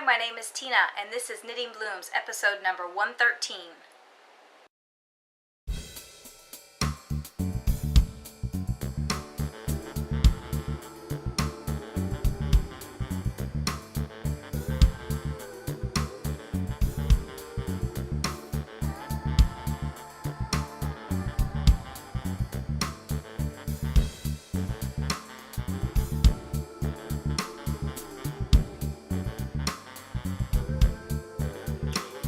my name is Tina, and this is Knitting Blooms, episode number 113.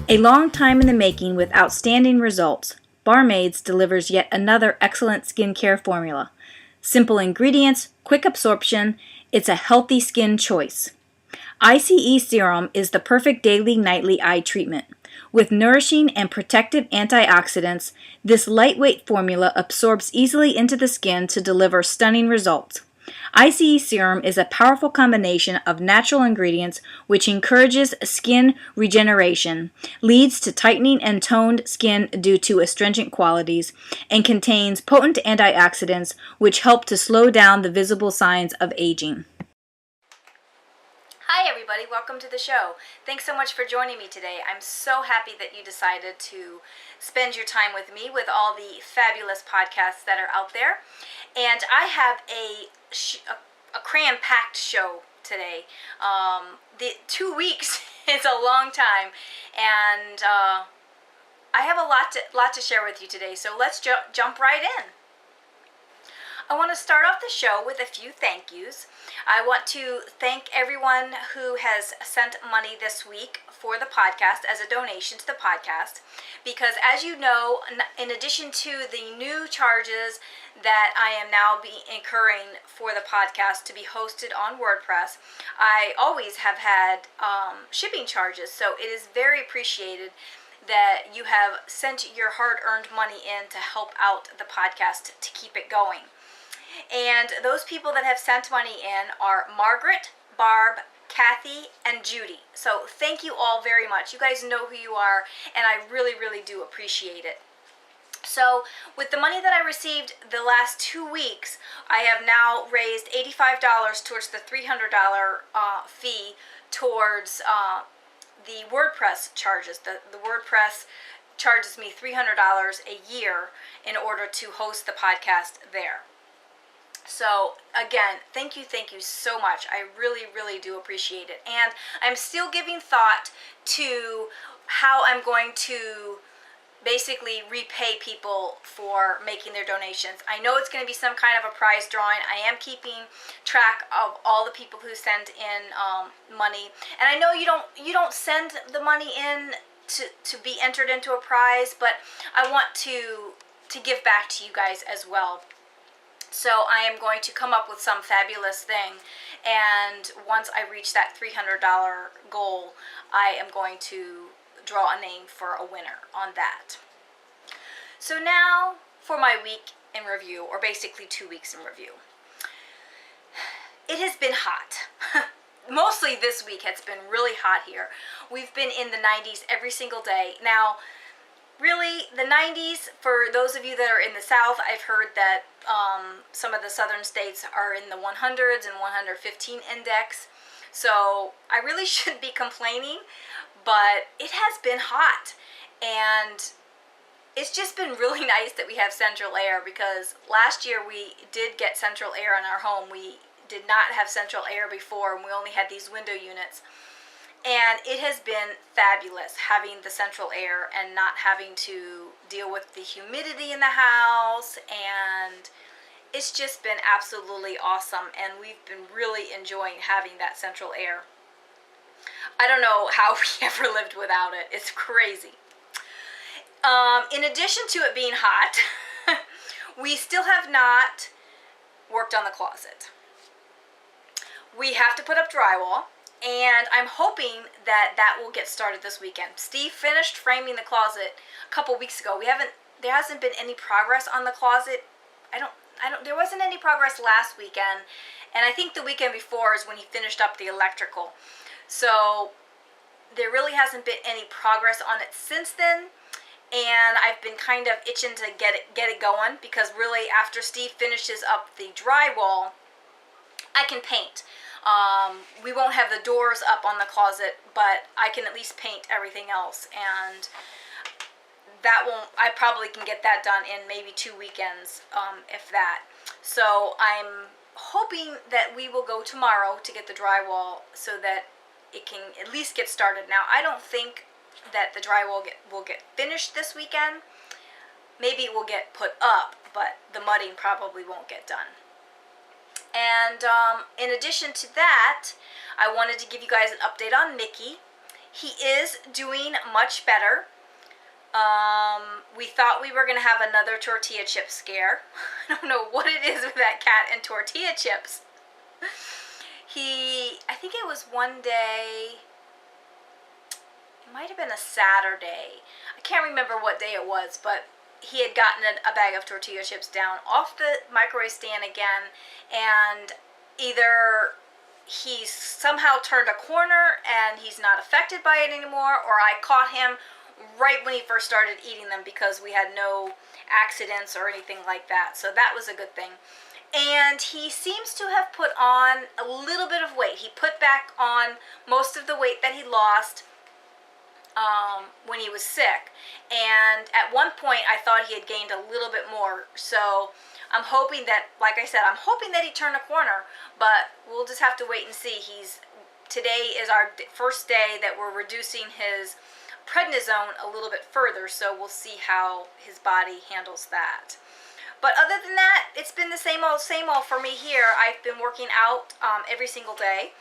A long time in the making with outstanding results, Barmaids delivers yet another excellent skincare formula. Simple ingredients, quick absorption, it's a healthy skin choice. ICE Serum is the perfect daily nightly eye treatment. With nourishing and protective antioxidants, this lightweight formula absorbs easily into the skin to deliver stunning results. ICE Serum is a powerful combination of natural ingredients which encourages skin regeneration, leads to tightening and toned skin due to astringent qualities, and contains potent antioxidants which help to slow down the visible signs of aging. Hi everybody, welcome to the show. Thanks so much for joining me today. I'm so happy that you decided to spend your time with me with all the fabulous podcasts that are out there. And I have a cram-packed show today. The 2 weeks is a long time, and I have a lot to share with you today. So let's jump right in. I want to start off the show with a few thank yous. I want to thank everyone who has sent money this week for the podcast as a donation to the podcast, because as you know, in addition to the new charges that I am now incurring for the podcast to be hosted on WordPress, I always have had shipping charges, so it is very appreciated that you have sent your hard-earned money in to help out the podcast to keep it going. And those people that have sent money in are Margaret, Barb, Kathy, and Judy. So thank you all very much. You guys know who you are, and I really, really do appreciate it. So with the money that I received the last 2 weeks, I have now raised $85 towards the $300 fee towards the WordPress charges. The WordPress charges me $300 a year in order to host the podcast there. So again, thank you so much. I really, really do appreciate it. And I'm still giving thought to how I'm going to basically repay people for making their donations. I know it's going to be some kind of a prize drawing. I am keeping track of all the people who send in money. And I know you don't send the money in to be entered into a prize, but I want to give back to you guys as well. So I am going to come up with some fabulous thing, and once I reach that $300 goal, I am going to draw a name for a winner on that. So now for my week in review, or basically 2 weeks in review. It has been hot. Mostly this week it's been really hot here. We've been in the 90s every single day. Now, really, the 90s, for those of you that are in the South, I've heard that some of the southern states are in the 100s and 115 index. So I really shouldn't be complaining, but it has been hot. And it's just been really nice that we have central air, because last year we did get central air in our home. We did not have central air before, and we only had these window units. And it has been fabulous having the central air and not having to deal with the humidity in the house, and it's just been absolutely awesome, and we've been really enjoying having that central air. I don't know how we ever lived without it. It's crazy. In addition to it being hot, we still have not worked on the closet. We have to put up drywall, and I'm hoping that will get started this weekend. Steve finished framing the closet a couple weeks ago. There hasn't been any progress on the closet. There wasn't any progress last weekend, and I think the weekend before is when he finished up the electrical. So there really hasn't been any progress on it since then, and I've been kind of itching to get it going, because really after Steve finishes up the drywall, I can paint. We won't have the doors up on the closet, but I can at least paint everything else, and that won't, I probably can get that done in maybe 2 weekends, if that. So I'm hoping that we will go tomorrow to get the drywall so that it can at least get started. Now, I don't think that the drywall will get finished this weekend. Maybe it will get put up, but the mudding probably won't get done. And in addition to that, I wanted to give you guys an update on Mickey. He is doing much better. We thought we were going to have another tortilla chip scare. I don't know what it is with that cat and tortilla chips. I think it was one day, it might have been a Saturday. I can't remember what day it was, but he had gotten a bag of tortilla chips down off the microwave stand again, and either he's somehow turned a corner and he's not affected by it anymore, or I caught him right when he first started eating them because we had no accidents or anything like that. So that was a good thing. And he seems to have put on a little bit of weight. He put back on most of the weight that he lost when he was sick. And at one point I thought he had gained a little bit more. So I'm hoping that, like I said, I'm hoping that he turned a corner, but we'll just have to wait and see. Today is our first day that we're reducing his prednisone a little bit further, so we'll see how his body handles that. But other than that, it's been the same old for me here. I've been working out every single day.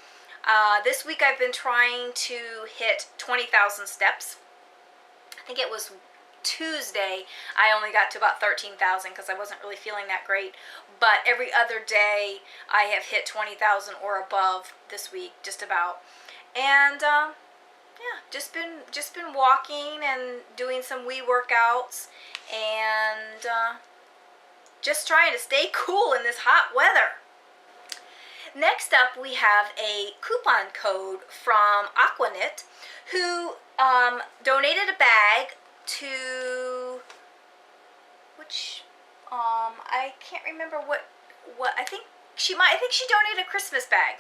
This week I've been trying to hit 20,000 steps. I think it was Tuesday I only got to about 13,000 because I wasn't really feeling that great. But every other day I have hit 20,000 or above this week, just about. And yeah, just been walking and doing some wee workouts and just trying to stay cool in this hot weather. Next up, we have a coupon code from Aquaknit, who donated a bag to which I can't remember what I think she donated a Christmas bag.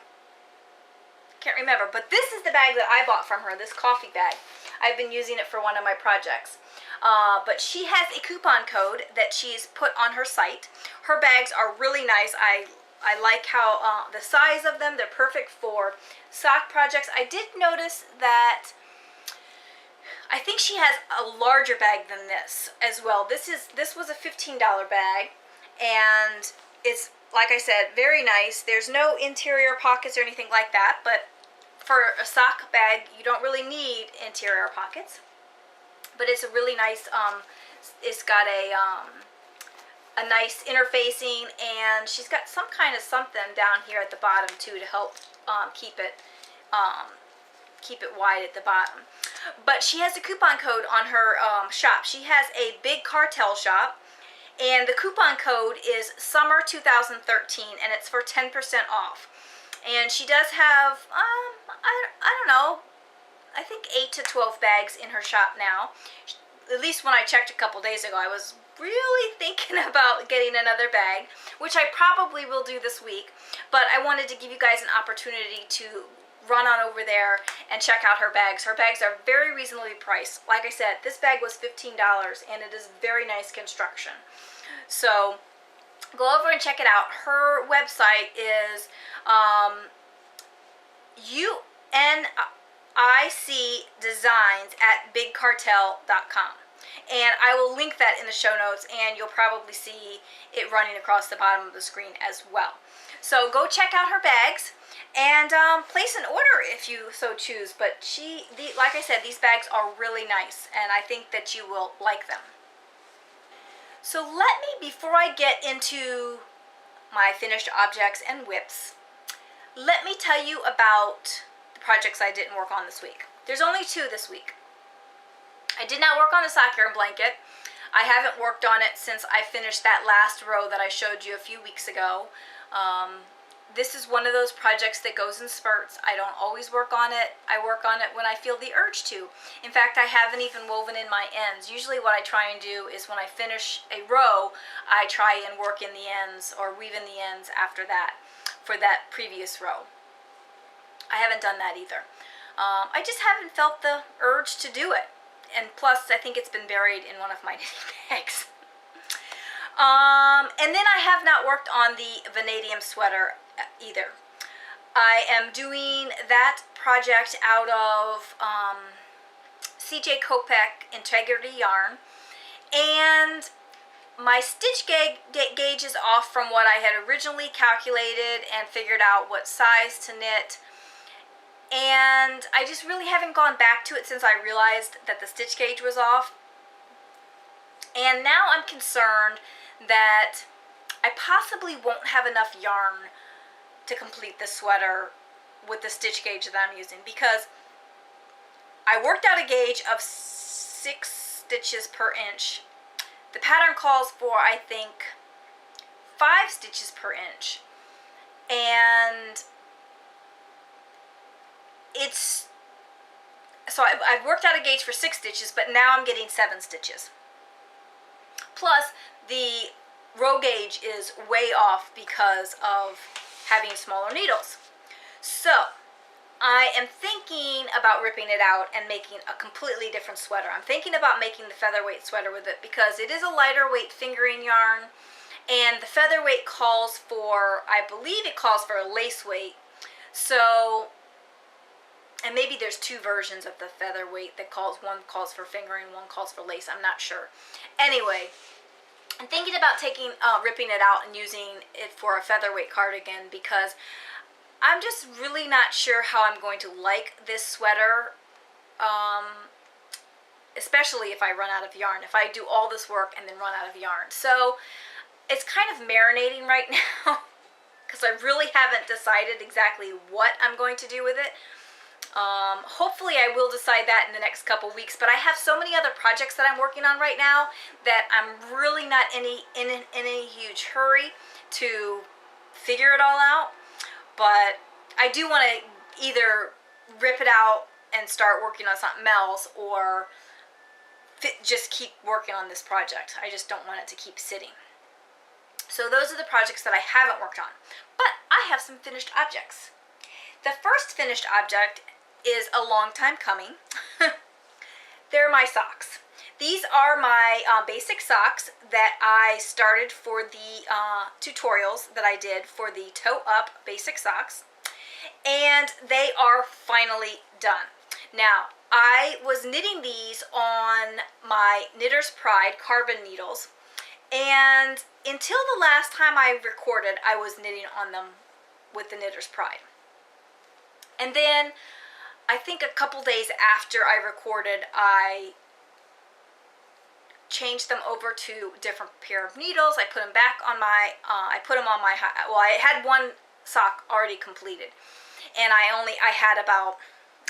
Can't remember, but this is the bag that I bought from her, this coffee bag. I've been using it for one of my projects. But she has a coupon code that she's put on her site. Her bags are really nice. I like how the size of them, they're perfect for sock projects. I did notice that I think she has a larger bag than this as well. This was a $15 bag, and it's, like I said, very nice. There's no interior pockets or anything like that, but for a sock bag, you don't really need interior pockets. But it's a really nice, it's got a nice interfacing, and she's got some kind of something down here at the bottom too to help keep it wide at the bottom. But she has a coupon code on her shop. She has a big cartel shop, and the coupon code is Summer 2013, and it's for 10% off. And she does have, I don't know, I think 8 to 12 bags in her shop now. At least when I checked a couple days ago, I was really thinking about getting another bag, which I probably will do this week. But I wanted to give you guys an opportunity to run on over there and check out her bags. Her bags are very reasonably priced. Like I said, this bag was $15, and it is very nice construction. So go over and check it out. Her website is unicdesigns@bigcartel.com. And I will link that in the show notes, and you'll probably see it running across the bottom of the screen as well. So go check out her bags and place an order if you so choose. But like I said, these bags are really nice, and I think that you will like them. So let me, before I get into my finished objects and whips, let me tell you about the projects I didn't work on this week. There's only 2 this week. I did not work on the sock yarn blanket. I haven't worked on it since I finished that last row that I showed you a few weeks ago. This is one of those projects that goes in spurts. I don't always work on it. I work on it when I feel the urge to. In fact, I haven't even woven in my ends. Usually what I try and do is when I finish a row, I try and work in the ends or weave in the ends after that for that previous row. I haven't done that either. I just haven't felt the urge to do it. And plus, I think it's been buried in one of my knitting bags. And then I have not worked on the vanadium sweater either. I am doing that project out of CJ Kopek Integrity Yarn. And my stitch gauge is off from what I had originally calculated and figured out what size to knit. And I just really haven't gone back to it since I realized that the stitch gauge was off. And now I'm concerned that I possibly won't have enough yarn to complete the sweater with the stitch gauge that I'm using, because I worked out a gauge of 6 stitches per inch. The pattern calls for, I think, 5 stitches per inch. And it's, so I've worked out a gauge for 6 stitches, but now I'm getting 7 stitches. Plus, the row gauge is way off because of having smaller needles. So, I am thinking about ripping it out and making a completely different sweater. I'm thinking about making the featherweight sweater with it because it is a lighter weight fingering yarn, and the featherweight calls for, I believe it calls for a lace weight. So, and maybe there's 2 versions of the featherweight that one calls for fingering, one calls for lace. I'm not sure. Anyway, I'm thinking about ripping it out and using it for a featherweight cardigan because I'm just really not sure how I'm going to like this sweater, especially if I run out of yarn, if I do all this work and then run out of yarn. So it's kind of marinating right now because I really haven't decided exactly what I'm going to do with it. Hopefully I will decide that in the next couple weeks, but I have so many other projects that I'm working on right now that I'm really not in any huge hurry to figure it all out. But I do want to either rip it out and start working on something else, or just keep working on this project. I just don't want it to keep sitting. So those are the projects that I haven't worked on. But I have some finished objects. The first finished object is a long time coming. They're my socks. These are my basic socks that I started for the tutorials that I did for the Toe Up basic socks. And they are finally done. Now, I was knitting these on my Knitter's Pride carbon needles. And until the last time I recorded, I was knitting on them with the Knitter's Pride. And then, I think a couple days after I recorded, I changed them over to a different pair of needles. I put them back on my, I had one sock already completed. And I had about,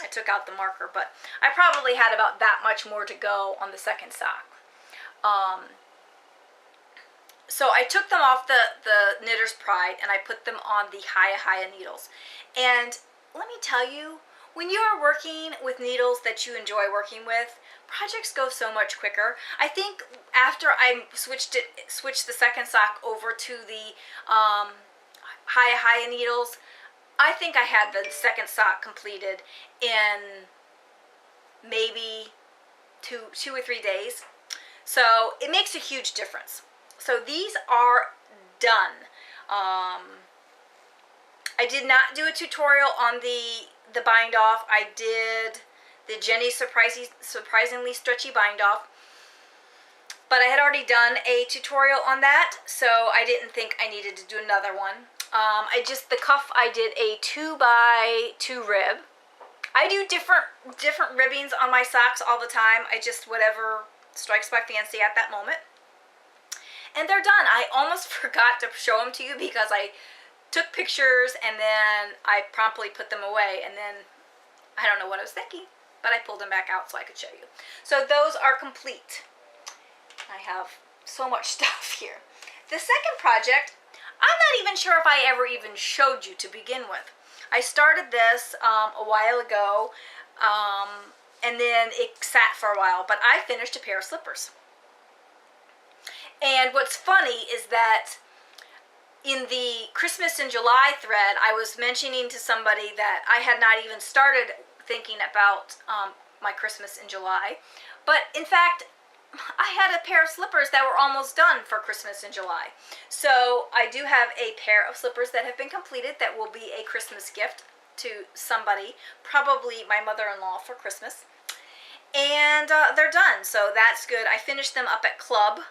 I took out the marker, but I probably had about that much more to go on the second sock. So I took them off the Knitter's Pride and I put them on the Haya needles. And let me tell you, when you are working with needles that you enjoy working with, projects go so much quicker. I think after I switched the second sock over to the Haya needles, I think I had the second sock completed in maybe two or 3 days. So it makes a huge difference. So these are done. I did not do a tutorial on the bind off. I did the Jenny's surprisingly stretchy bind off, but I had already done a tutorial on that, so I didn't think I needed to do another one. The cuff, I did a 2x2 rib. I do different ribbings on my socks all the time. I just, whatever strikes my fancy at that moment. And they're done. I almost forgot to show them to you because I took pictures and then I promptly put them away, and then I don't know what I was thinking, but I pulled them back out so I could show you. So those are complete. I have so much stuff here. The second project, I'm not even sure if I ever even showed you to begin with. I started this a while ago, and then it sat for a while, but I finished a pair of slippers. And what's funny is that in the Christmas in July thread, I was mentioning to somebody that I had not even started thinking about my Christmas in July. But in fact, I had a pair of slippers that were almost done for Christmas in July. So I do have a pair of slippers that have been completed that will be a Christmas gift to somebody, probably my mother-in-law for Christmas. And they're done, so that's good. I finished them up at Club.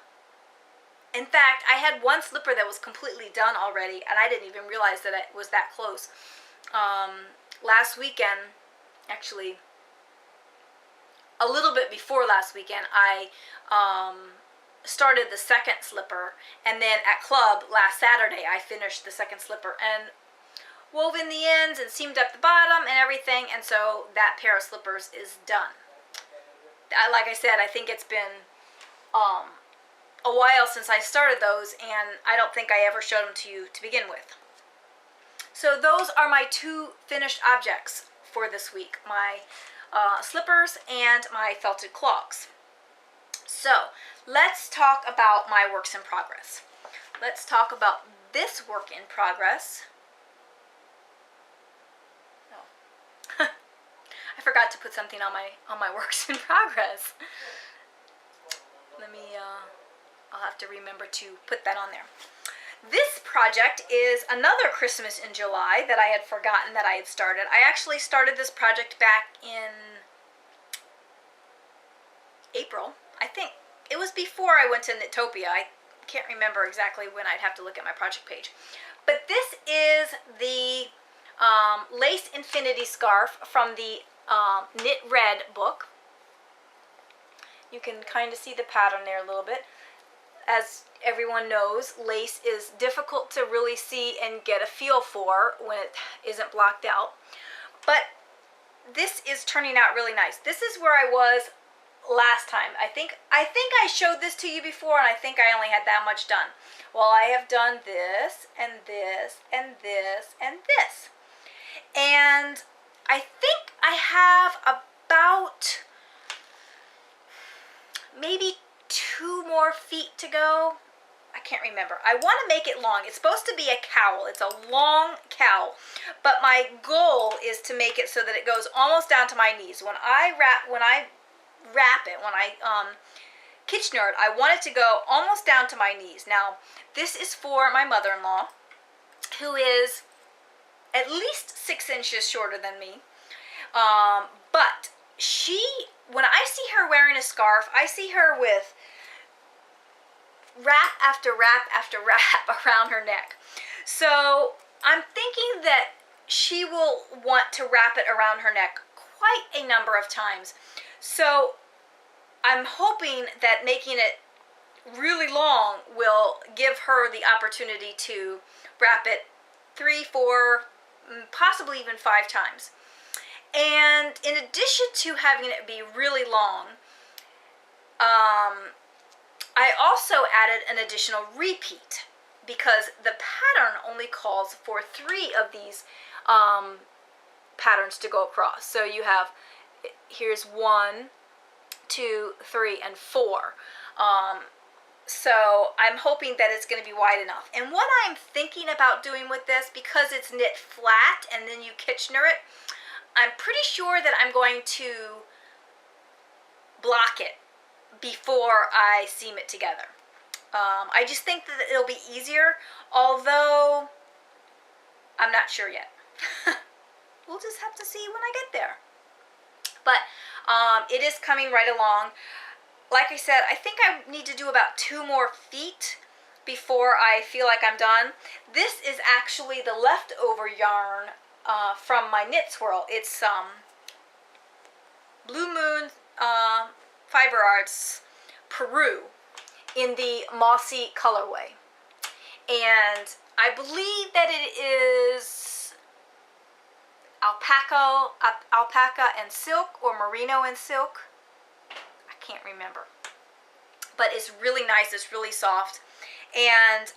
In fact, I had one slipper that was completely done already, and I didn't even realize that it was that close. Last weekend, actually, a little bit before last weekend, I started the second slipper, and then at Club last Saturday, I finished the second slipper and wove in the ends and seamed up the bottom and everything, and so that pair of slippers is done. Like I said, I think it's been a while since I started those, and I don't think I ever showed them to you to begin with. So those are my two finished objects for this week, my slippers and my felted clogs. So let's talk about my works in progress. Let's talk about this work in progress. Oh. I forgot to put something on my works in progress. Let me I'll have to remember to put that on there. This project is another Christmas in July that I had forgotten that I had started. I actually started this project back in April. I think it was before I went to Knitopia. I can't remember exactly when. I'd have to look at my project page. But this is the Lace Infinity Scarf from the Knit Red book. You can kind of see the pattern there a little bit. As everyone knows, lace is difficult to really see and get a feel for when it isn't blocked out. But this is turning out really nice. This is where I was last time. I think I showed this to you before, and I think I only had that much done. Well, I have done this and this and this and this. And I think I have about maybe 2 more feet to go. I can't remember. I want to make it long. It's supposed to be a cowl. It's a long cowl, but my goal is to make it so that it goes almost down to my knees. When I Kitchener it, I want it to go almost down to my knees. Now, this is for my mother-in-law, who is at least 6 inches shorter than me. But when I see her wearing a scarf, I see her with wrap after wrap after wrap around her neck. So I'm thinking that she will want to wrap it around her neck quite a number of times. So I'm hoping that making it really long will give her the opportunity to wrap it 3, 4, possibly even 5 times. And in addition to having it be really long, I also added an additional repeat because the pattern only calls for 3 of these patterns to go across. So you have, here's 1, 2, 3, and 4. So I'm hoping that it's going to be wide enough. And what I'm thinking about doing with this, because it's knit flat and then you Kitchener it, I'm pretty sure that I'm going to block it before I seam it together. I just think that it'll be easier, although I'm not sure yet. We'll just have to see when I get there. But it is coming right along. Like I said, I think I need to do about 2 more feet before I feel like I'm done. This is actually the leftover yarn from my knit swirl. It's Blue Moon Fiber Arts Peru in the mossy colorway, and I believe that it is alpaca and silk, or merino and silk. I can't remember, but it's really nice. It's really soft, and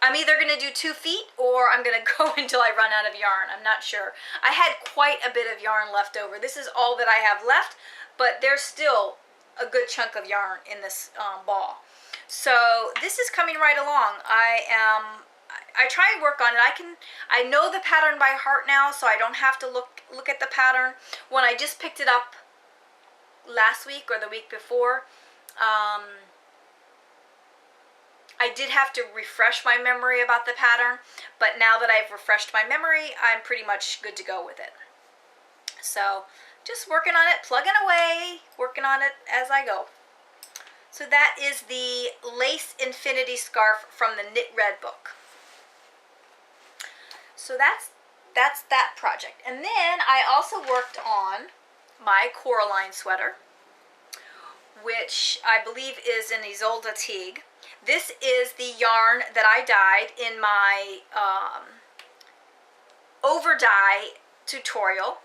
I'm either going to do 2 feet or I'm going to go until I run out of yarn. I'm not sure. I had quite a bit of yarn left over. This is all that I have left, but there's still a good chunk of yarn in this ball. So this is coming right along. I try and work on it. I know the pattern by heart now, so I don't have to look at the pattern. When I just picked it up last week or the week before, I did have to refresh my memory about the pattern, but now that I've refreshed my memory, I'm pretty much good to go with it. So just working on it, plugging away, working on it as I go. So that is the Lace Infinity Scarf from the Knit Red book. So that's that project. And then I also worked on my Coraline sweater, which I believe is an Isolde Teague. This is the yarn that I dyed in my over dye tutorial.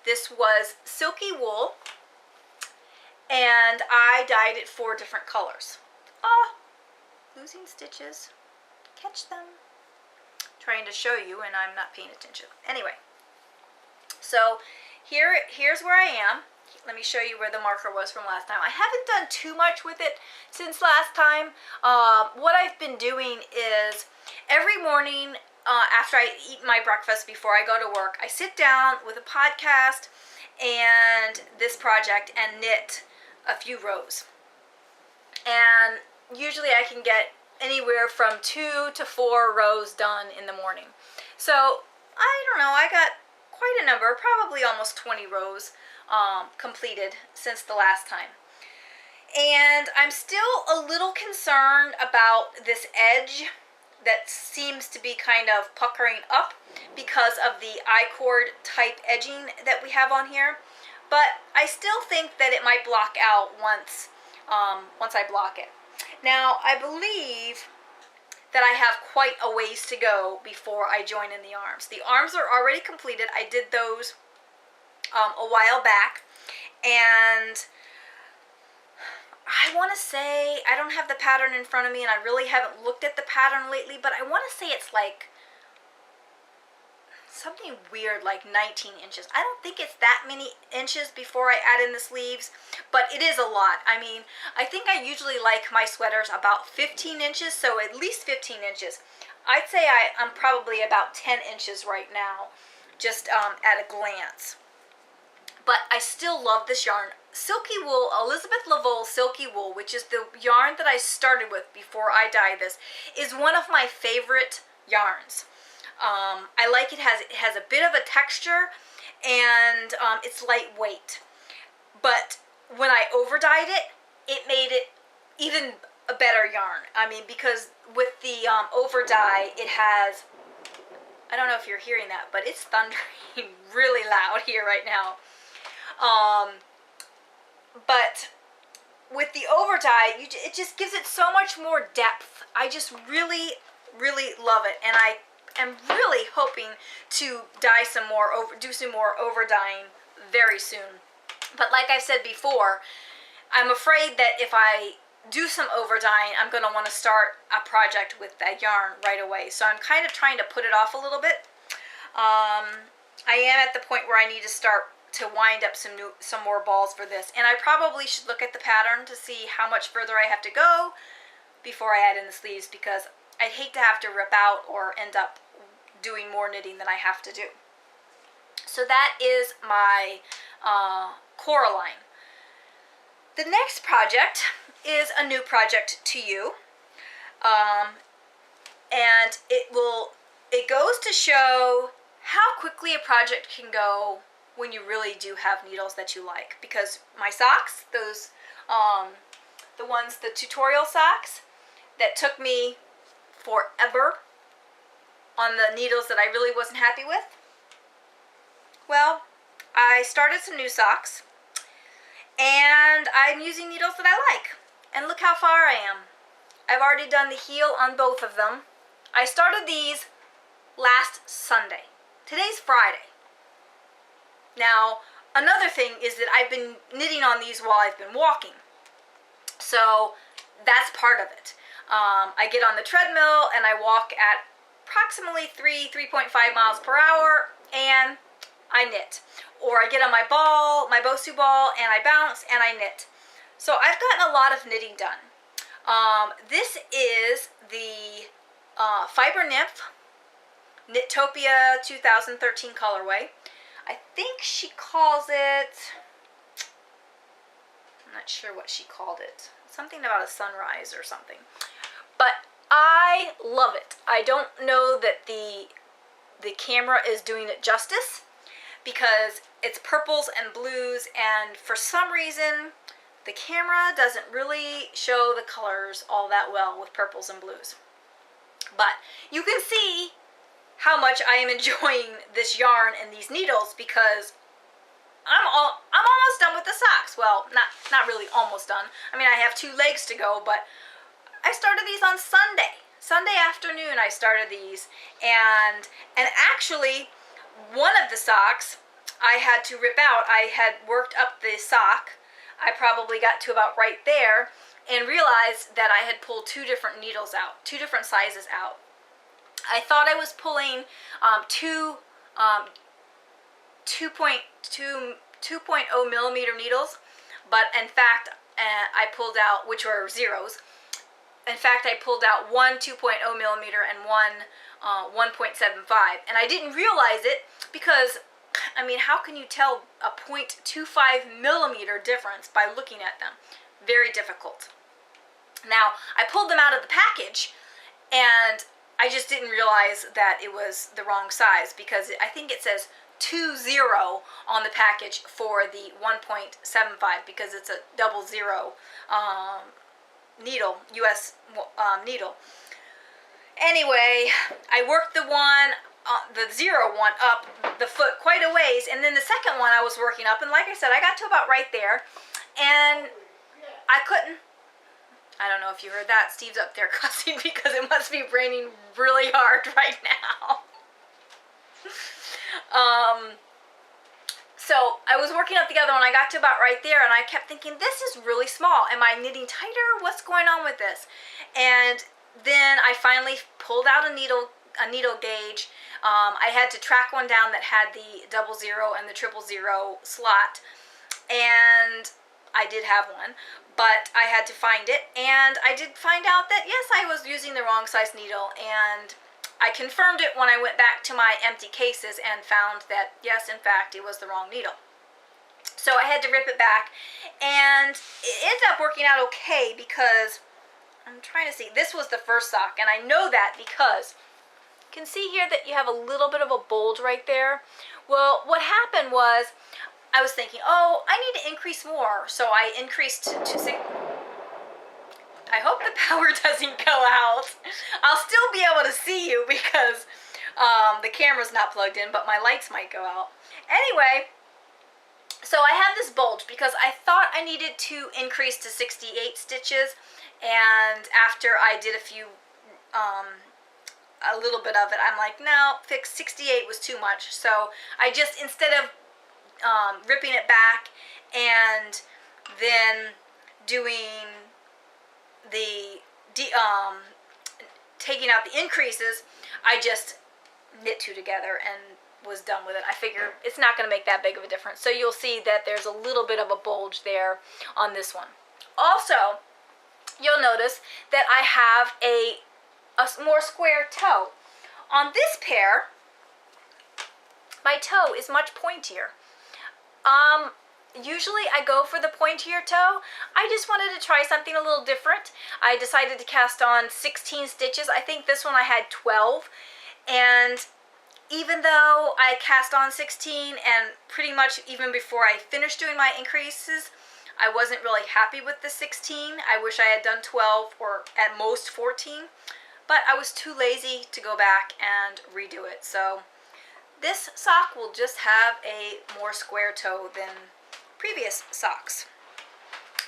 This was silky wool, and I dyed it 4 different colors. Oh, losing stitches. Catch them. Trying to show you, and I'm not paying attention. Anyway, so here's where I am. Let me show you where the marker was from last time. I haven't done too much with it since last time. What I've been doing is every morning after I eat my breakfast before I go to work, I sit down with a podcast and this project and knit a few rows. And usually I can get anywhere from 2 to 4 rows done in the morning. So I don't know, I got quite a number, probably almost 20 rows completed since the last time. And I'm still a little concerned about this edge that seems to be kind of puckering up because of the I-cord type edging that we have on here. But I still think that it might block out once I block it. Now, I believe that I have quite a ways to go before I join in the arms. The arms are already completed. I did those a while back, and I want to say, I don't have the pattern in front of me, and I really haven't looked at the pattern lately, but I want to say it's like something weird, like 19 inches. I don't think it's that many inches before I add in the sleeves, but it is a lot. I mean, I think I usually like my sweaters about 15 inches, so at least 15 inches. I'd say I'm probably about 10 inches right now, just at a glance. But I still love this yarn. Silky wool, Elizabeth Lavole Silky Wool, which is the yarn that I started with before I dyed this, is one of my favorite yarns. I like it has a bit of a texture, and it's lightweight. But when I over dyed it, it made it even a better yarn. I mean, because with the over dye, it has, I don't know if you're hearing that, but it's thundering really loud here right now. But with the over dye, it just gives it so much more depth. I just really, really love it, and I am really hoping to dye some more, do some more over dyeing very soon. But like I said before, I'm afraid that if I do some over dyeing, I'm going to want to start a project with that yarn right away. So I'm kind of trying to put it off a little bit. I am at the point where I need to start to wind up some more balls for this, and I probably should look at the pattern to see how much further I have to go before I add in the sleeves, because I'd hate to have to rip out or end up doing more knitting than I have to do. So that is my Coraline. The next project is a new project to you, and it goes to show how quickly a project can go when you really do have needles that you like. Because my socks, those the tutorial socks that took me forever on the needles that I really wasn't happy with, well, I started some new socks, and I'm using needles that I like. And look how far I am. I've already done the heel on both of them. I started these last Sunday. Today's Friday. Now, another thing is that I've been knitting on these while I've been walking. So that's part of it. I get on the treadmill and I walk at approximately 3.5 miles per hour, and I knit. Or I get on my Bosu ball, and I bounce and I knit. So I've gotten a lot of knitting done. This is the Fiber Nymph, Knitopia 2013 colorway. I think she calls it, I'm not sure what she called it. Something about a sunrise or something. But I love it. I don't know that the camera is doing it justice because it's purples and blues, and for some reason the camera doesn't really show the colors all that well with purples and blues. But you can see how much I am enjoying this yarn and these needles because I'm almost done with the socks. Well, not really almost done. I mean, I have 2 legs to go, but I started these on Sunday. Sunday afternoon I started these, and actually one of the socks I had to rip out. I had worked up the sock. I probably got to about right there and realized that I had pulled 2 different needles out, 2 different sizes out. I thought I was pulling 2.0 millimeter needles, but in fact I pulled out, which were zeros. In fact, I pulled out one 2.0 millimeter and one 1.75, and I didn't realize it because, I mean, how can you tell a 0.25 millimeter difference by looking at them? Very difficult. Now, I pulled them out of the package, and I just didn't realize that it was the wrong size because I think it says 20 on the package for the 1.75 because it's a 00 needle, US needle. Anyway, I worked the 0 one up the foot quite a ways, and then the second one I was working up, and like I said, I got to about right there, and I couldn't. I don't know if you heard that. Steve's up there cussing because it must be raining really hard right now. So I was working up the other one. I got to about right there, and I kept thinking, this is really small. Am I knitting tighter? What's going on with this? And then I finally pulled out a needle gauge. I had to track one down that had the 00 and the 000 slot, and I did have one, but I had to find it, and I did find out that yes, I was using the wrong size needle, and I confirmed it when I went back to my empty cases and found that yes, in fact, it was the wrong needle. So I had to rip it back, and it ended up working out okay because I'm trying to see, this was the first sock, and I know that because you can see here that you have a little bit of a bulge right there. Well, what happened was I was thinking, oh, I need to increase more. So I increased to 6. I hope the power doesn't go out. I'll still be able to see you because the camera's not plugged in, but my lights might go out. Anyway, so I have this bulge because I thought I needed to increase to 68 stitches, and after I did a little bit of it, I'm like, no, 68 was too much. So I just, instead of ripping it back and then doing the taking out the increases, I just knit 2 together and was done with it. I figure it's not going to make that big of a difference. So you'll see that there's a little bit of a bulge there on this one. Also, you'll notice that I have a more square toe. On this pair, my toe is much pointier. Usually I go for the pointier toe. I just wanted to try something a little different. I decided to cast on 16 stitches. I think this one I had 12, and even though I cast on 16 and pretty much even before I finished doing my increases, I wasn't really happy with the 16. I wish I had done 12 or at most 14, but I was too lazy to go back and redo it. So this sock will just have a more square toe than previous socks.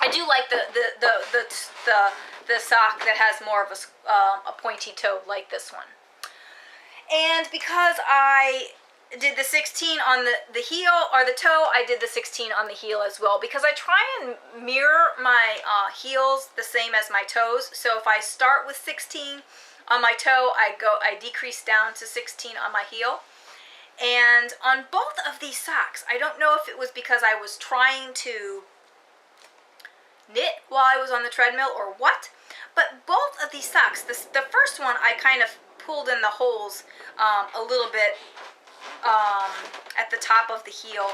I do like the sock that has more of a pointy toe like this one. And because I did the 16 on the heel or the toe, I did the 16 on the heel as well, because I try and mirror my heels the same as my toes. So if I start with 16 on my toe, I decrease down to 16 on my heel. And on both of these socks, I don't know if it was because I was trying to knit while I was on the treadmill or what, but both of of these socks. The first one I kind of pulled in the holes a little bit at the top of the heel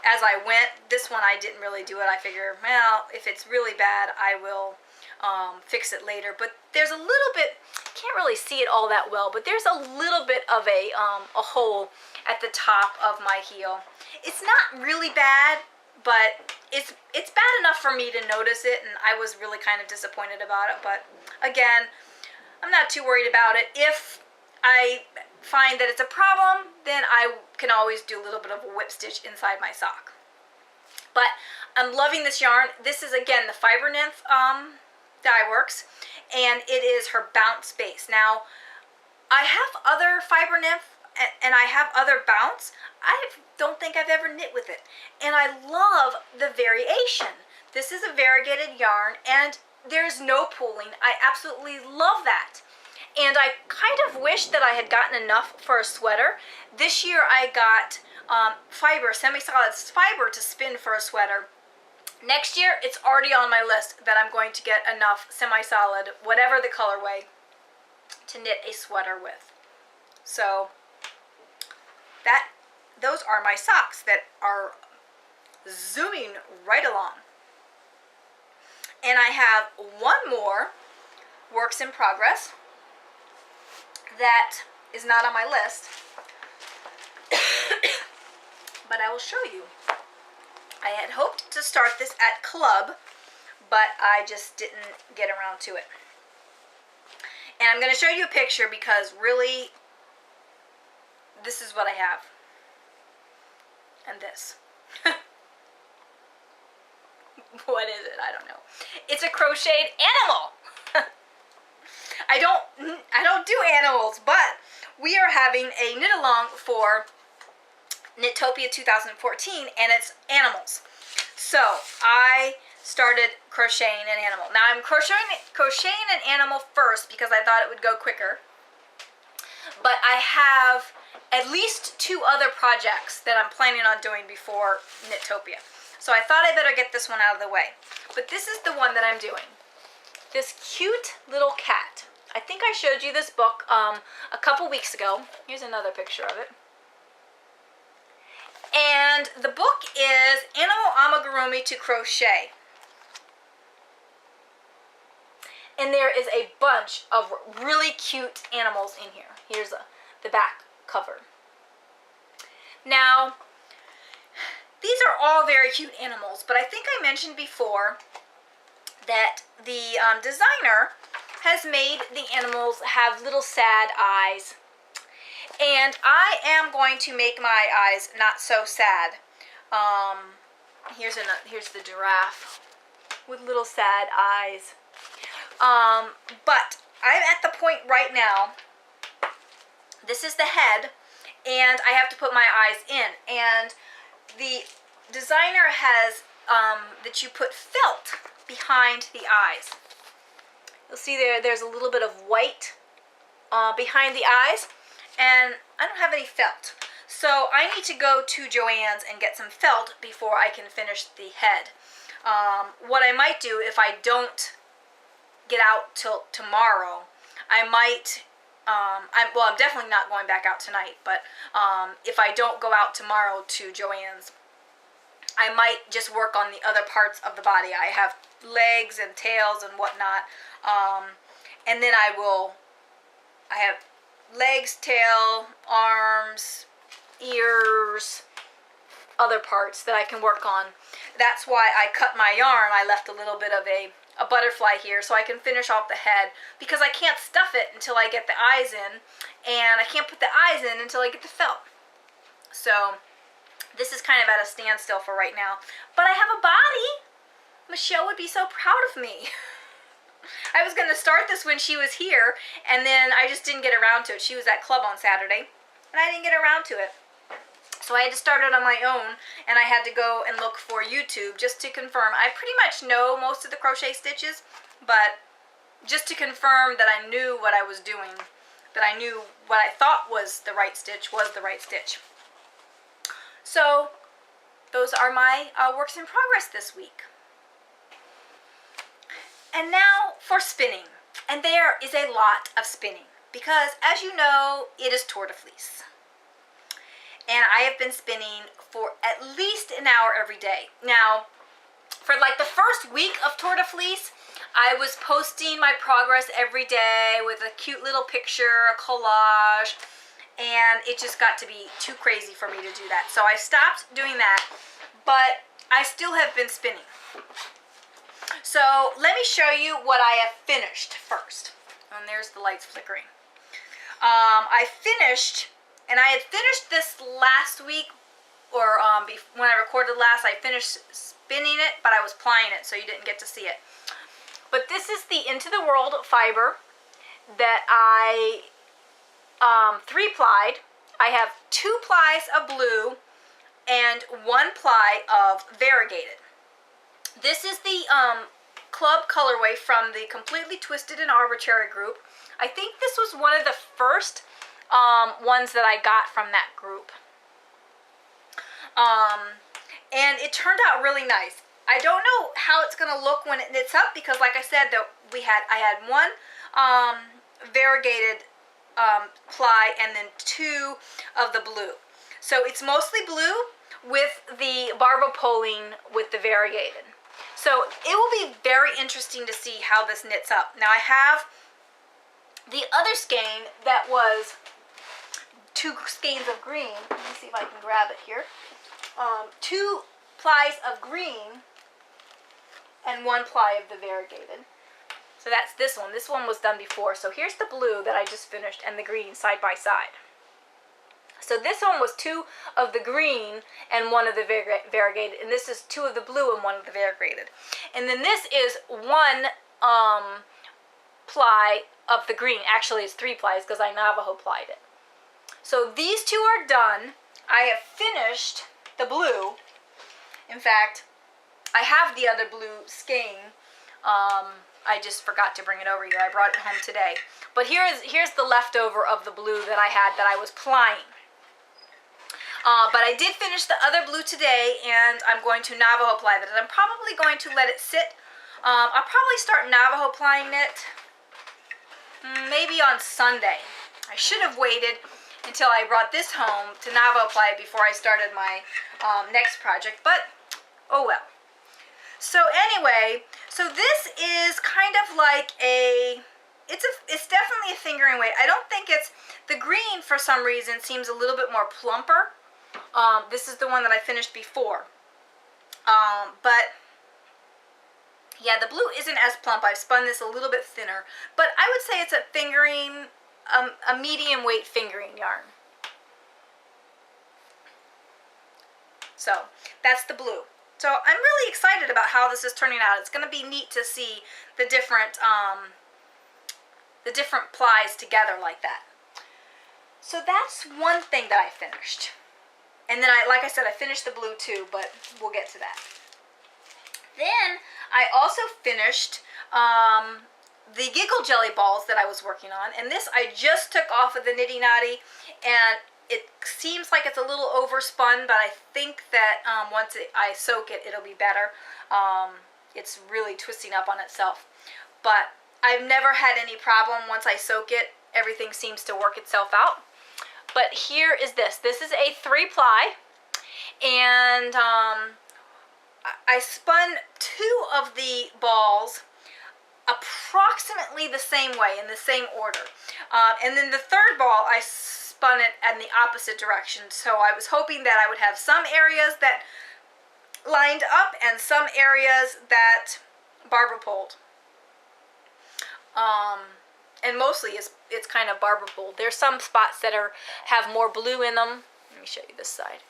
as I went. This one I didn't really do it. I figure, well, if it's really bad, I will fix it later. But there's a little bit, can't really see it all that well, but there's a little bit of a hole at the top of my heel. It's not really bad, but it's bad enough for me to notice it, and I was really kind of disappointed about it. But again, I'm not too worried about it. If I find that it's a problem, then I can always do a little bit of a whip stitch inside my sock. But I'm loving this yarn. This is, again, the Fiber Nymph Dye Works, and it is her bounce base. Now, I have other Fiber Nymph, and I have other bounce. I don't think I've ever knit with it, and I love the variation. This is a variegated yarn, and there's no pooling. I absolutely love that. And I kind of wish that I had gotten enough for a sweater. This year I got fiber, semi-solid fiber to spin for a sweater. Next year, it's already on my list that I'm going to get enough semi-solid, whatever the colorway, to knit a sweater with. So those are my socks that are zooming right along. And I have one more works in progress that is not on my list, but I will show you. I had hoped to start this at Club, but I just didn't get around to it. And I'm going to show you a picture because really, this is what I have. And this. What is it? I don't know. It's a crocheted animal. I don't do animals, but we are having a knit along for Knitopia 2014, and it's animals. So I started crocheting an animal. Now I'm crocheting an animal first because I thought it would go quicker. But I have at least 2 other projects that I'm planning on doing before Knitopia. So I thought I better get this one out of the way. But this is the one that I'm doing. This cute little cat. I think I showed you this book a couple weeks ago. Here's another picture of it. And the book is Animal Amigurumi to Crochet. And there is a bunch of really cute animals in here. Here's the back cover. Now, these are all very cute animals, but I think I mentioned before that the designer has made the animals have little sad eyes. And I am going to make my eyes not so sad. Here's the giraffe with little sad eyes. But I'm at the point right now, this is the head, and I have to put my eyes in. And the designer has that you put felt behind the eyes. You'll see there's a little bit of white behind the eyes, and I don't have any felt. So I need to go to Joann's and get some felt before I can finish the head. What I might do if I don't get out till tomorrow, I might, I'm definitely not going back out tonight, but if I don't go out tomorrow to Joann's, I might just work on the other parts of the body. I have legs and tails and whatnot, and then I have legs, tail, arms, ears, other parts that I can work on. That's why I cut my yarn. I left a little bit of a butterfly here so I can finish off the head, because I can't stuff it until I get the eyes in, and I can't put the eyes in until I get the felt. So this is kind of at a standstill for right now. But I have a body. Michelle would be so proud of me. I was going to start this when she was here, and then I just didn't get around to it. She was at Club on Saturday, and I didn't get around to it. So I had to start it on my own, and I had to go and look for YouTube just to confirm. I pretty much know most of the crochet stitches, but just to confirm that I knew what I was doing, that I knew what I thought was the right stitch was the right stitch. So those are my works in progress this week. And now for spinning. And there is a lot of spinning because, as you know, it is Tour de Fleece. And I have been spinning for at least an hour every day. Now, for like the first week of Tour de Fleece, I was posting my progress every day with a cute little picture, a collage, and it just got to be too crazy for me to do that. So I stopped doing that, but I still have been spinning. So let me show you what I have finished first. And there's the lights flickering. I finished, and I had finished this last week, or when I recorded last, I finished spinning it, but I was plying it, so you didn't get to see it. But this is the Into the World fiber that I 3-plied. I have 2 plies of blue and 1 ply of variegated. This is the club colorway from the Completely Twisted and Arbitrary group. I think this was one of the first ones that I got from that group. And it turned out really nice. I don't know how it's going to look when it knits up because, like I said, I had 1 variegated ply and then 2 of the blue. So it's mostly blue with the barber poling with the variegated. So it will be very interesting to see how this knits up. Now I have the other skein that was 2 skeins of green. Let me see if I can grab it here. 2 plies of green and 1 ply of the variegated. So that's this one. This one was done before. So here's the blue that I just finished and the green side by side. So this one was 2 of the green and 1 of the variegated, and this is 2 of the blue and 1 of the variegated. And then this is 1 ply of the green. Actually, it's 3 plies because I Navajo plied it. So these 2 are done. I have finished the blue. In fact, I have the other blue skein. I just forgot to bring it over here. I brought it home today. But here's the leftover of the blue that I had that I was plying. But I did finish the other blue today, and I'm going to Navajo ply that. I'm probably going to let it sit. I'll probably start Navajo plying it maybe on Sunday. I should have waited until I brought this home to Navajo ply before I started my next project, but oh well. So anyway, so this is kind of like it's definitely a fingering weight. I don't think it's, the green for some reason seems a little bit more plumper. This is the one that I finished before. But yeah, the blue isn't as plump. I've spun this a little bit thinner, but I would say it's a fingering, a medium weight fingering yarn. So that's the blue. So I'm really excited about how this is turning out. It's going to be neat to see the different plies together like that. So that's one thing that I finished. And then like I said, I finished the blue too, but we'll get to that. Then I also finished the Giggle Jelly balls that I was working on. And this I just took off of the Nitty Knotty, and it seems like it's a little overspun, but I think that once I soak it, it'll be better. It's really twisting up on itself. But I've never had any problem once I soak it. Everything seems to work itself out. But here is this. This is a 3-ply, and I spun 2 of the balls approximately the same way, in the same order. And then the 3rd ball, I spun it in the opposite direction. So I was hoping that I would have some areas that lined up and some areas that barber poled. And mostly it's kind of barber pole. There's some spots that have more blue in them. Let me show you this side.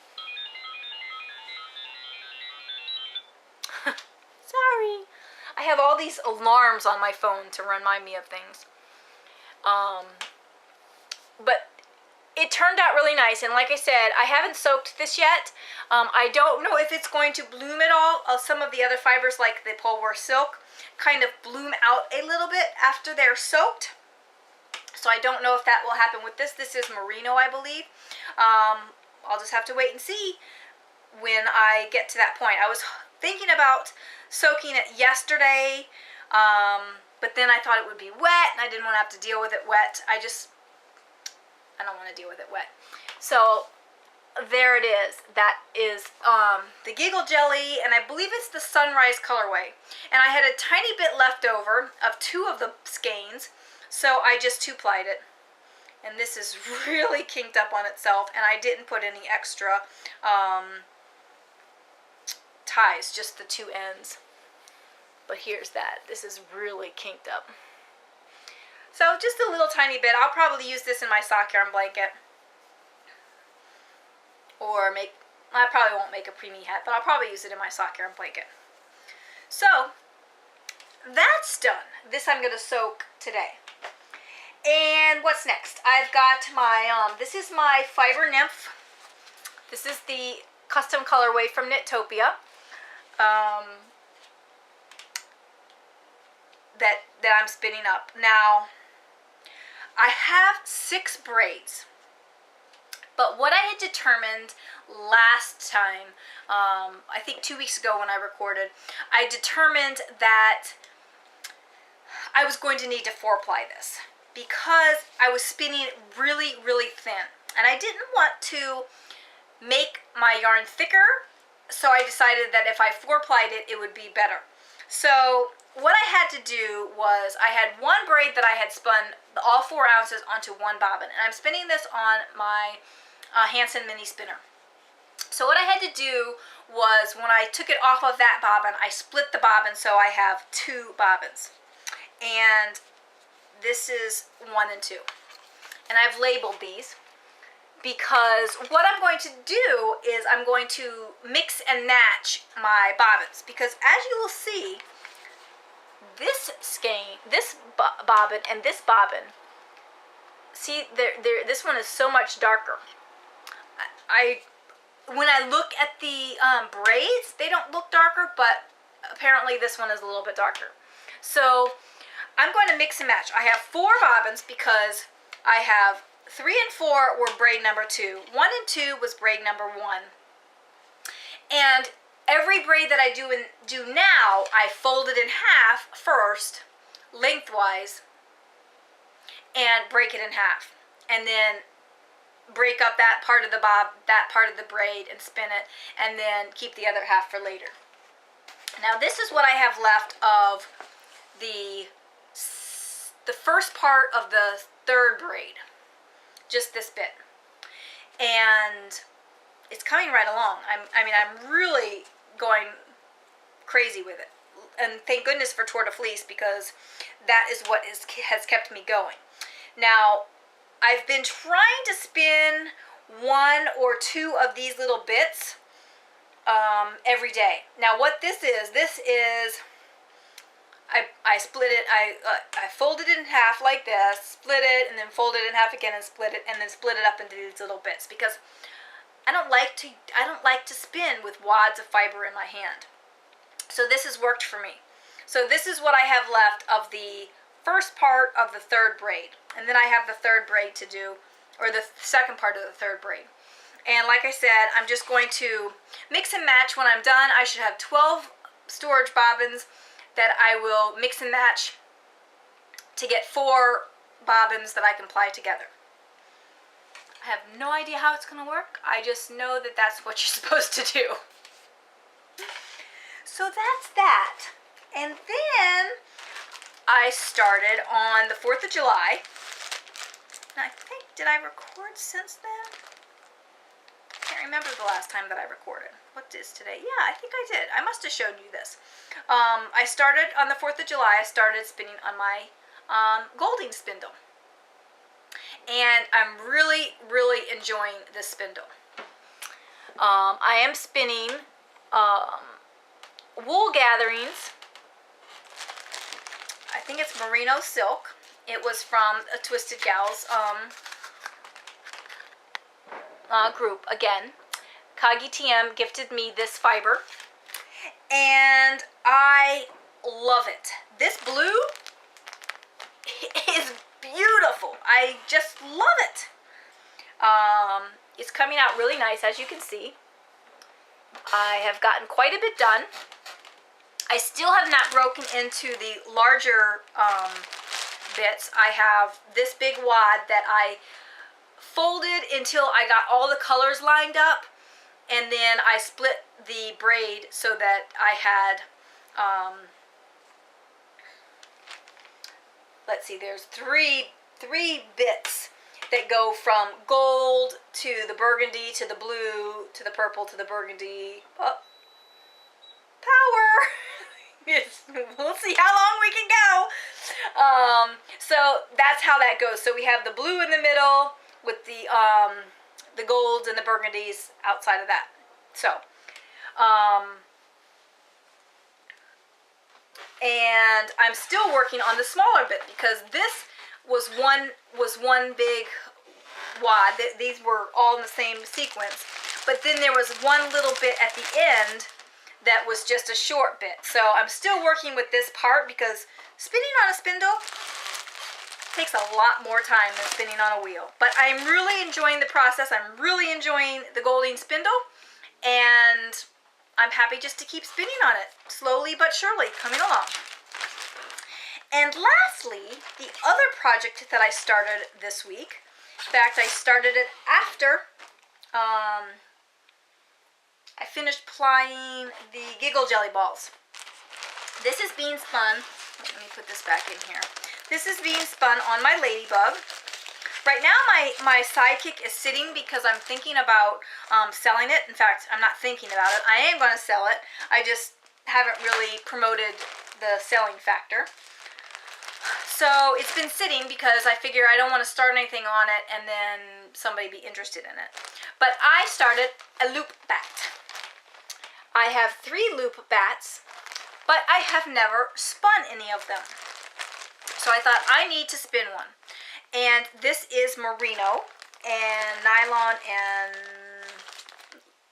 Sorry. I have all these alarms on my phone to remind me of things. But it turned out really nice, and like I said, I haven't soaked this yet. I don't know if it's going to bloom at all. Some of the other fibers, like the Poleware silk, kind of bloom out a little bit after they're soaked. So I don't know if that will happen with this. This is merino, I believe. I'll just have to wait and see when I get to that point. I was thinking about soaking it yesterday, but then I thought it would be wet, and I didn't want to have to deal with it wet. I don't want to deal with it wet. So there it is. That is the Giggle Jelly, and I believe it's the Sunrise colorway. And I had a tiny bit left over of 2 of the skeins, so I just 2-plied it. And this is really kinked up on itself, and I didn't put any extra ties, just the 2 ends. But here's that. This is really kinked up. So just a little tiny bit. I'll probably use this in my sock yarn blanket. Or I probably won't make a preemie hat, but I'll probably use it in my sock yarn blanket. So that's done. This I'm going to soak today. And what's next? I've got my, this is my Fiber Nymph. This is the custom colorway from Knittopia. That I'm spinning up. Now, I have 6 braids. But what I had determined last time, I think 2 weeks ago when I recorded, I determined that I was going to need to 4-ply this because I was spinning it really, really thin. And I didn't want to make my yarn thicker, so I decided that if I 4-plied it, it would be better. So what I had to do was I had 1 braid that I had spun all 4 ounces onto 1 bobbin. And I'm spinning this on my Hanson mini spinner. So what I had to do was when I took it off of that bobbin, I split the bobbin so I have 2 bobbins. And this is 1 and 2. And I've labeled these because what I'm going to do is I'm going to mix and match my bobbins, because as you will see, this skein, this bobbin and this bobbin, see, this one is so much darker. When I look at the braids, they don't look darker, but apparently this one is a little bit darker. So I'm going to mix and match. I have 4 bobbins because I have 3 and 4 were braid number 2. 1 and 2 was braid number 1. And every braid that I do now, I fold it in half first, lengthwise, and break it in half. And then break up that part of the braid and spin it, and then keep the other half for later. Now this is what I have left of the first part of the 3rd braid, just this bit, and it's coming right along. I'm really going crazy with it, and thank goodness for Tour de Fleece, because that is what has kept me going. Now I've been trying to spin 1 or 2 of these little bits every day. Now what this is I split it, I fold it in half like this, split it, and then fold it in half again and split it, and then split it up into these little bits, because I don't like to spin with wads of fiber in my hand. So this has worked for me. So this is what I have left of the first part of the 3rd braid, and then I have the 3rd braid to do, or the 2nd part of the 3rd braid. And like I said, I'm just going to mix and match. When I'm done, I should have 12 storage bobbins that I will mix and match to get 4 bobbins that I can ply together. I have no idea how it's going to work. I just know that that's what you're supposed to do. So that's that. And then I started on the 4th of July. And I think, did I record since then? I can't remember the last time that I recorded. What is today? Yeah, I think I did. I must have showed you this. I started on the 4th of July. I started spinning on my Golding spindle. And I'm really, really enjoying this spindle. I am spinning wool gatherings. I think it's merino silk. It was from a Twisted Gals group again. Kagi TM gifted me this fiber, and I love it. This blue is beautiful. I just love it. It's coming out really nice, as you can see. I have gotten quite a bit done. I still have not broken into the larger bits. I have this big wad that I folded until I got all the colors lined up, and then I split the braid so that I had, let's see, there's three bits that go from gold to the burgundy to the blue to the purple to the burgundy. Oh, power! We'll see how long we can go. So that's how that goes. So we have the blue in the middle with the golds and the burgundies outside of that. So, and I'm still working on the smaller bit because this was one big wad. These were all in the same sequence, but then there was one little bit at the end that was just a short bit. So I'm still working with this part because spinning on a spindle takes a lot more time than spinning on a wheel. But I'm really enjoying the process. I'm really enjoying the Golding spindle, and I'm happy just to keep spinning on it, slowly but surely, coming along. And lastly, the other project that I started this week, in fact, I started it after I finished plying the Giggle Jelly Balls. This is being spun, let me put this back in here. This is being spun on my Ladybug. Right now my sidekick is sitting because I'm thinking about selling it. In fact, I'm not thinking about it. I am going to sell it. I just haven't really promoted the selling factor. So it's been sitting because I figure I don't want to start anything on it and then somebody be interested in it. But I started a loop bat. I have 3 loop bats, but I have never spun any of them. So I thought I need to spin one. And this is merino and nylon and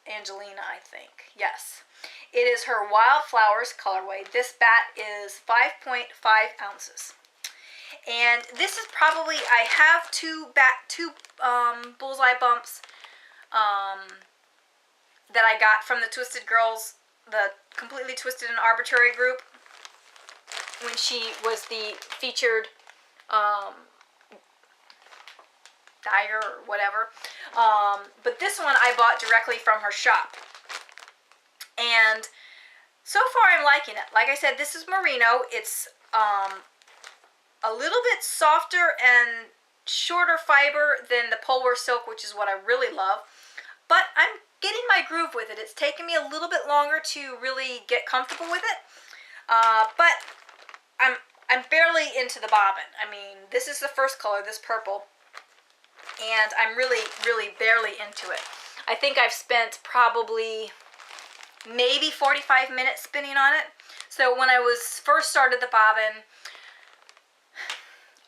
Angelina, I think. Yes. It is her Wildflowers colorway. This bat is 5.5 ounces. And this is probably, I have two bullseye bumps that I got from the Twisted Girls, the Completely Twisted and Arbitrary group, when she was the featured dyer or whatever. But this one I bought directly from her shop. And so far I'm liking it. Like I said, this is merino. It's a little bit softer and shorter fiber than the Polar Silk, which is what I really love. But I'm getting my groove with it. It's taken me a little bit longer to really get comfortable with it. But I'm barely into the bobbin. I mean, this is the first color, this purple. And I'm really, really barely into it. I think I've spent probably maybe 45 minutes spinning on it. So when I first started the bobbin,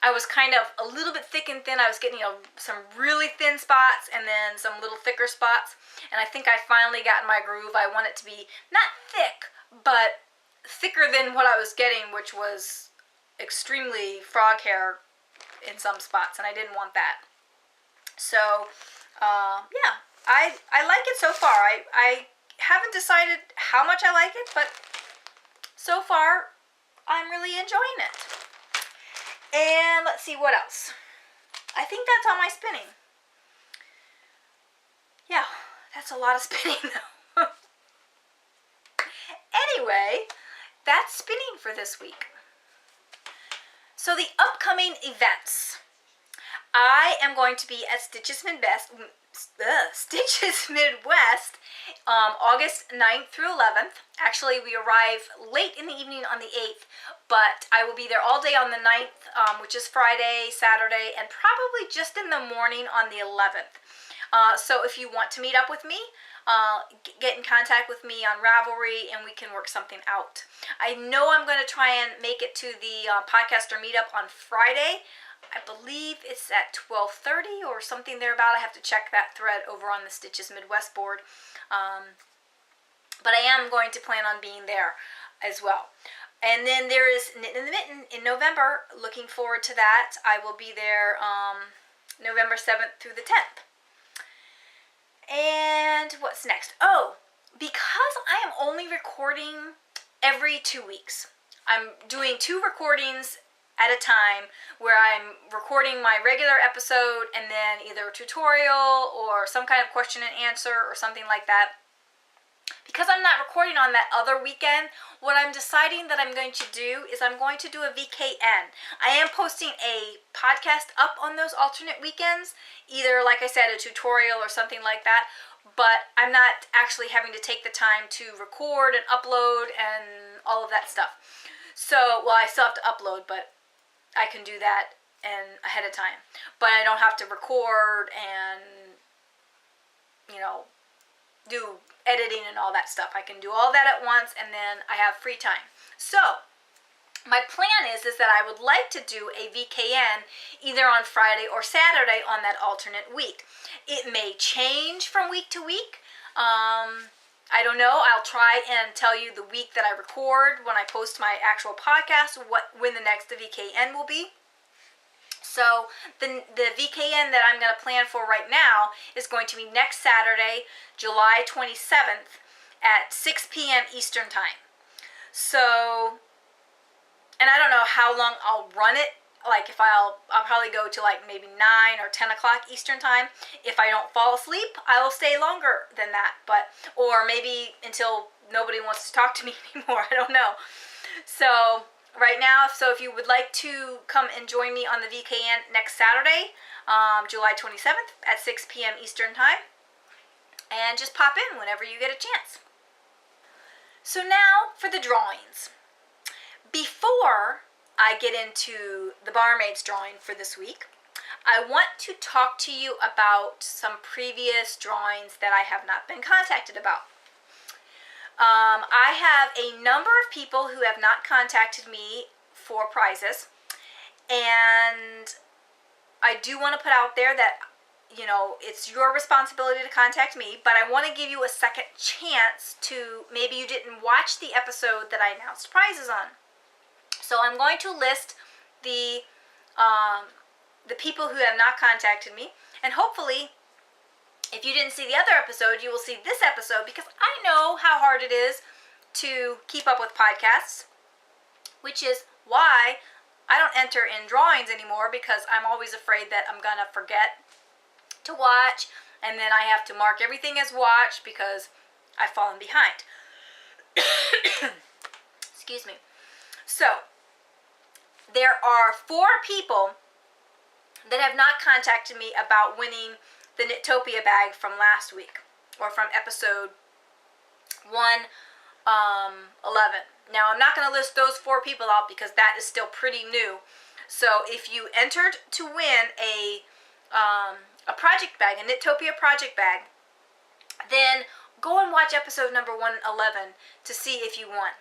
I was kind of a little bit thick and thin. I was getting some really thin spots and then some little thicker spots. And I think I finally got in my groove. I want it to be not thick, but thicker than what I was getting, which was extremely frog hair in some spots, and I didn't want that. So, yeah, I like it so far. I haven't decided how much I like it, but so far I'm really enjoying it. And let's see what else. I think that's all my spinning. Yeah, that's a lot of spinning though. Anyway, that's spinning for this week. So the upcoming events. I am going to be at Stitches Midwest, August 9th through 11th. Actually, we arrive late in the evening on the 8th, but I will be there all day on the 9th, which is Friday, Saturday, and probably just in the morning on the 11th. So if you want to meet up with me, get in contact with me on Ravelry and we can work something out. I know I'm going to try and make it to the podcaster meetup on Friday. I believe it's at 12:30 or something thereabout. I have to check that thread over on the Stitches Midwest board. But I am going to plan on being there as well. And then there is Knit in the Mitten in November. Looking forward to that. I will be there November 7th through the 10th. And what's next? Oh, because I am only recording every 2 weeks. I'm doing 2 recordings at a time where I'm recording my regular episode and then either a tutorial or some kind of question and answer or something like that. Because I'm not recording on that other weekend, what I'm deciding that I'm going to do is I'm going to do a VKN. I am posting a podcast up on those alternate weekends, either, like I said, a tutorial or something like that, but I'm not actually having to take the time to record and upload and all of that stuff. So, well, I still have to upload, but I can do that and ahead of time. But I don't have to record and, do editing and all that stuff. I can do all that at once, and then I have free time. So my plan is that I would like to do a VKN either on Friday or Saturday on that alternate week. It may change from week to week. I don't know. I'll try and tell you the week that I record when I post my actual podcast, when the next VKN will be. So the VKN that I'm going to plan for right now is going to be next Saturday, July 27th at 6 p.m. Eastern Time. So, and I don't know how long I'll run it. Like I'll probably go to like maybe 9 or 10 o'clock Eastern Time. If I don't fall asleep, I will stay longer than that. Or maybe until nobody wants to talk to me anymore. I don't know. So right now, if you would like to come and join me on the VKN next Saturday, July 27th at 6 p.m. Eastern Time, and just pop in whenever you get a chance. So now for the drawings. Before I get into the barmaid's drawing for this week, I want to talk to you about some previous drawings that I have not been contacted about. I have a number of people who have not contacted me for prizes, and I do want to put out there that, it's your responsibility to contact me, but I want to give you a second chance to, maybe you didn't watch the episode that I announced prizes on. So I'm going to list the people who have not contacted me, and hopefully, if you didn't see the other episode, you will see this episode, because I know how hard it is to keep up with podcasts, which is why I don't enter in drawings anymore, because I'm always afraid that I'm going to forget to watch, and then I have to mark everything as watched because I've fallen behind. Excuse me. So, there are 4 people that have not contacted me about winning the Knittopia bag from last week, or from episode 111. Now, I'm not going to list those 4 people out because that is still pretty new. So if you entered to win a project bag, a Knittopia project bag, then go and watch episode number 111 to see if you won.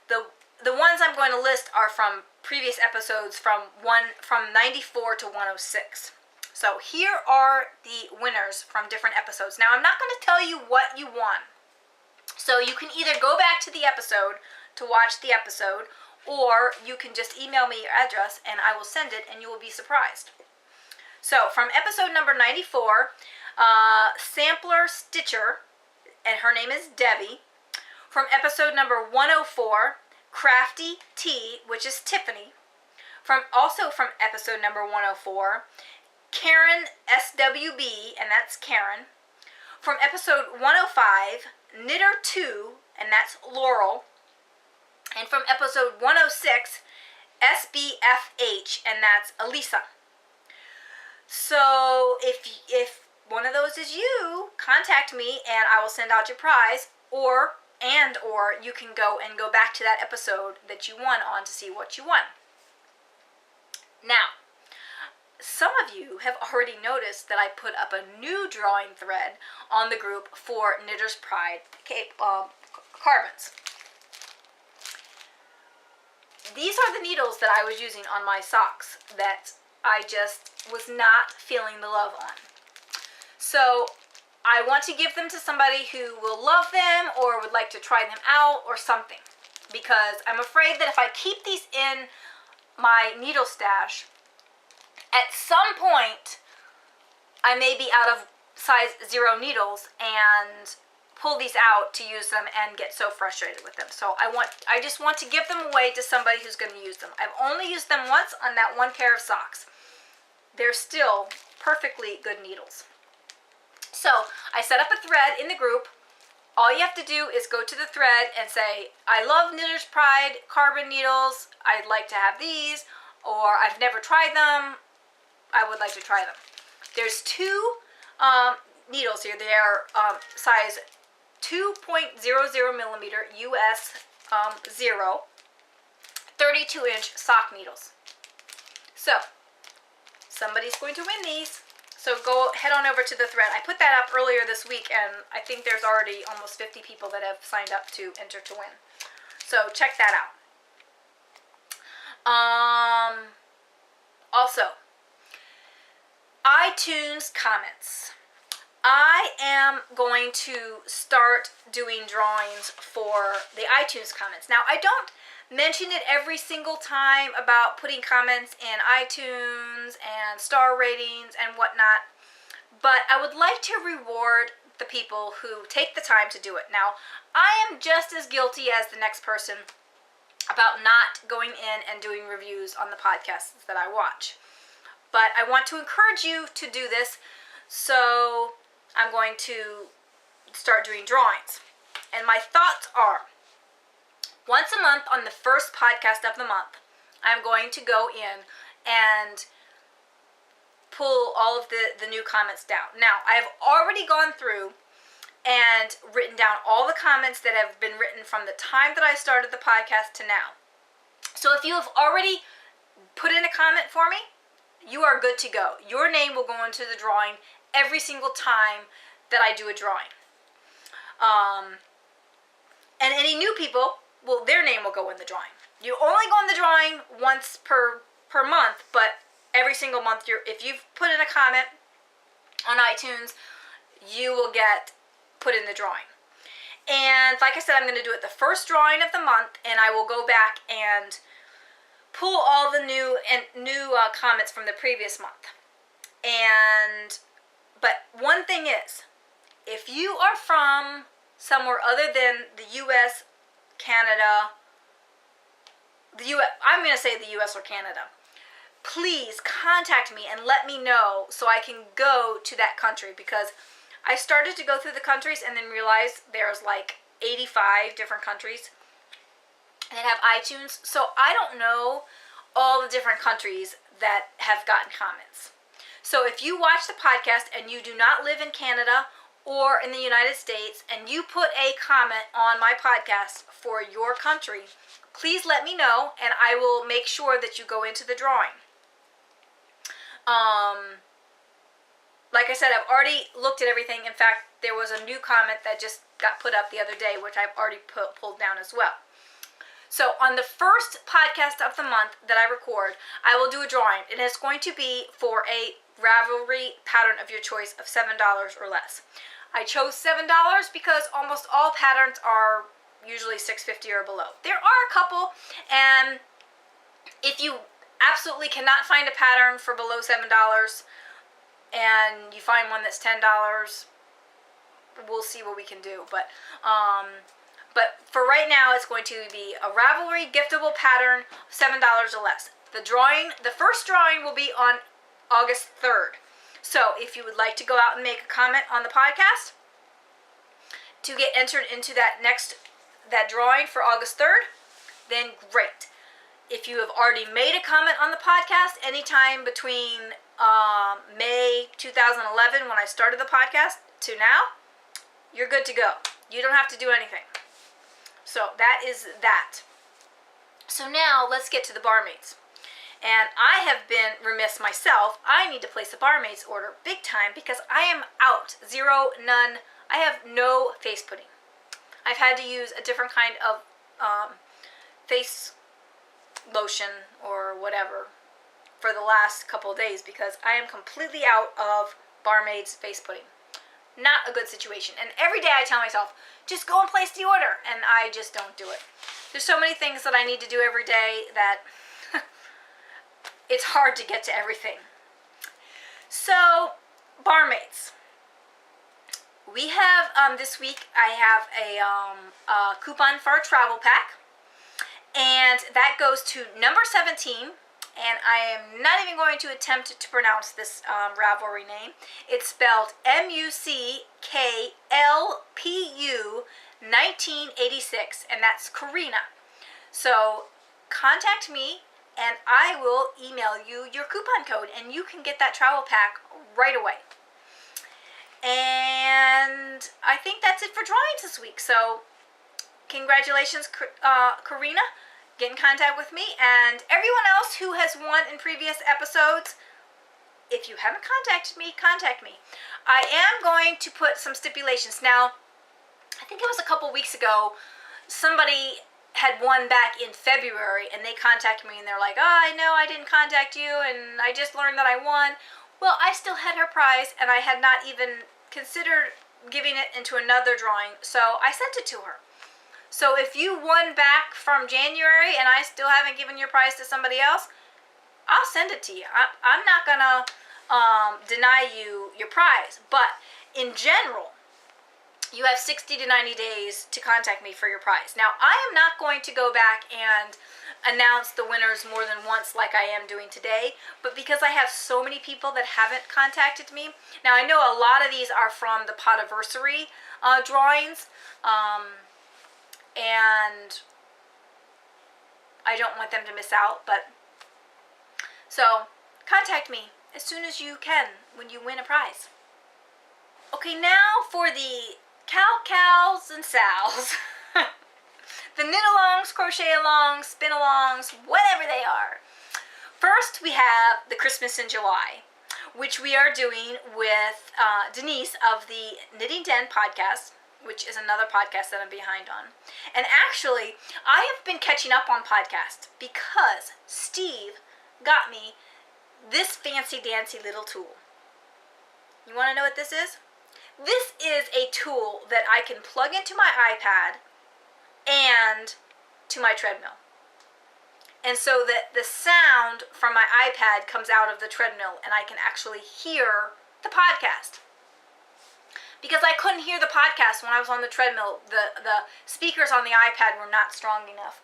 The ones I'm going to list are from previous episodes from 94 to 106. So here are the winners from different episodes. Now, I'm not going to tell you what you won. So you can either go back to the episode to watch the episode, or you can just email me your address and I will send it and you will be surprised. So from episode number 94, Samplerstitcher, and her name is Debbie. From episode number 104, CraftT, which is Tiffany. Also from episode number 104, Karen SWB, and that's Karen. From episode 105, Knittertoo, and that's Laurel. And from episode 106, SBFH, and that's Elisa. So if one of those is you, contact me and I will send out your prize, or you can go back to that episode that you won on to see what you won. Now, some of you have already noticed that I put up a new drawing thread on the group for Knitter's Pride carbons. These are the needles that I was using on my socks that I just was not feeling the love on. So I want to give them to somebody who will love them or would like to try them out or something, because I'm afraid that if I keep these in my needle stash, at some point I may be out of size 0 needles, and pull these out to use them and get so frustrated with them. So I just want to give them away to somebody who's going to use them. I've only used them once on that one pair of socks. They're still perfectly good needles. So I set up a thread in the group. All you have to do is go to the thread and say, I love Knitter's Pride carbon needles. I'd like to have these, or I've never tried them. I would like to try them. There's two needles here. They are size 2.00 millimeter US 0, 32-inch sock needles. So somebody's going to win these. So head on over to the thread. I put that up earlier this week, and I think there's already almost 50 people that have signed up to enter to win. So check that out. Also, iTunes comments. I am going to start doing drawings for the iTunes comments. Now, I don't mention it every single time about putting comments in iTunes and star ratings and whatnot, but I would like to reward the people who take the time to do it. Now, I am just as guilty as the next person about not going in and doing reviews on the podcasts that I watch, but I want to encourage you to do this, so I'm going to start doing drawings. And my thoughts are, once a month on the first podcast of the month, I'm going to go in and pull all of the new comments down. Now, I have already gone through and written down all the comments that have been written from the time that I started the podcast to now. So if you have already put in a comment for me, you are good to go. Your name will go into the drawing every single time that I do a drawing. And any new people, well, their name will go in the drawing. You only go in the drawing once per month, but every single month, if you've put in a comment on iTunes, you will get put in the drawing. And like I said, I'm going to do it the first drawing of the month, and I will go back and pull all the new comments from the previous month. But one thing is, if you are from somewhere other than the U.S., Canada, I'm going to say the U.S. or Canada, please contact me and let me know so I can go to that country, because I started to go through the countries and then realized there's like 85 different countries that have iTunes, so I don't know all the different countries that have gotten comments. So if you watch the podcast and you do not live in Canada or in the United States, and you put a comment on my podcast for your country, please let me know, and I will make sure that you go into the drawing. Like I said, I've already looked at everything. In fact, there was a new comment that just got put up the other day, which I've already pulled down as well. So on the first podcast of the month that I record, I will do a drawing. And it's going to be for a Ravelry pattern of your choice of $7 or less. I chose $7 because almost all patterns are usually $6.50 or below. There are a couple, and if you absolutely cannot find a pattern for below $7 and you find one that's $10, we'll see what we can do. But for right now, it's going to be a Ravelry giftable pattern, $7 or less. The first drawing will be on August 3rd. So if you would like to go out and make a comment on the podcast to get entered into that drawing for August 3rd, then great. If you have already made a comment on the podcast anytime between May 2011, when I started the podcast, to now, you're good to go. You don't have to do anything. So that is that. So now let's get to the barmaids. And I have been remiss myself. I need to place a barmaid's order big time because I am out. Zero, none. I have no face pudding. I've had to use a different kind of face lotion or whatever for the last couple of days because I am completely out of barmaid's face pudding. Not a good situation. And every day I tell myself, just go and place the order. And I just don't do it. There's so many things that I need to do every day that it's hard to get to everything. So, barmaids. We have, this week, I have a coupon for a travel pack. And that goes to number 17. And I am not even going to attempt to pronounce this Ravelry name. It's spelled MUCKLPU 1986. And that's Karina. So contact me and I will email you your coupon code. And you can get that travel pack right away. And I think that's it for drawings this week. So congratulations, Karina. Get in contact with me. And everyone else who has won in previous episodes, if you haven't contacted me, contact me. I am going to put some stipulations. Now, I think it was a couple weeks ago, somebody had won back in February, and they contacted me, and they're like, oh, I know I didn't contact you, and I just learned that I won. Well, I still had her prize, and I had not even considered giving it into another drawing, so I sent it to her. So if you won back from January and I still haven't given your prize to somebody else, I'll send it to you. I'm not going to deny you your prize. But in general, you have 60 to 90 days to contact me for your prize. Now, I am not going to go back and announce the winners more than once like I am doing today. But because I have so many people that haven't contacted me. Now, I know a lot of these are from the Podiversary drawings. And I don't want them to miss out, but so contact me as soon as you can when you win a prize. Okay, now for the cows and Sals. The knit-alongs, crochet-alongs, spin-alongs, whatever they are. First, we have the Christmas in July, which we are doing with Denise of the Knitting Den podcast, which is another podcast that I'm behind on. And actually, I have been catching up on podcasts because Steve got me this fancy-dancy little tool. You want to know what this is? This is a tool that I can plug into my iPad and to my treadmill. And so that the sound from my iPad comes out of the treadmill and I can actually hear the podcast. Because I couldn't hear the podcast when I was on the treadmill. The speakers on the iPad were not strong enough.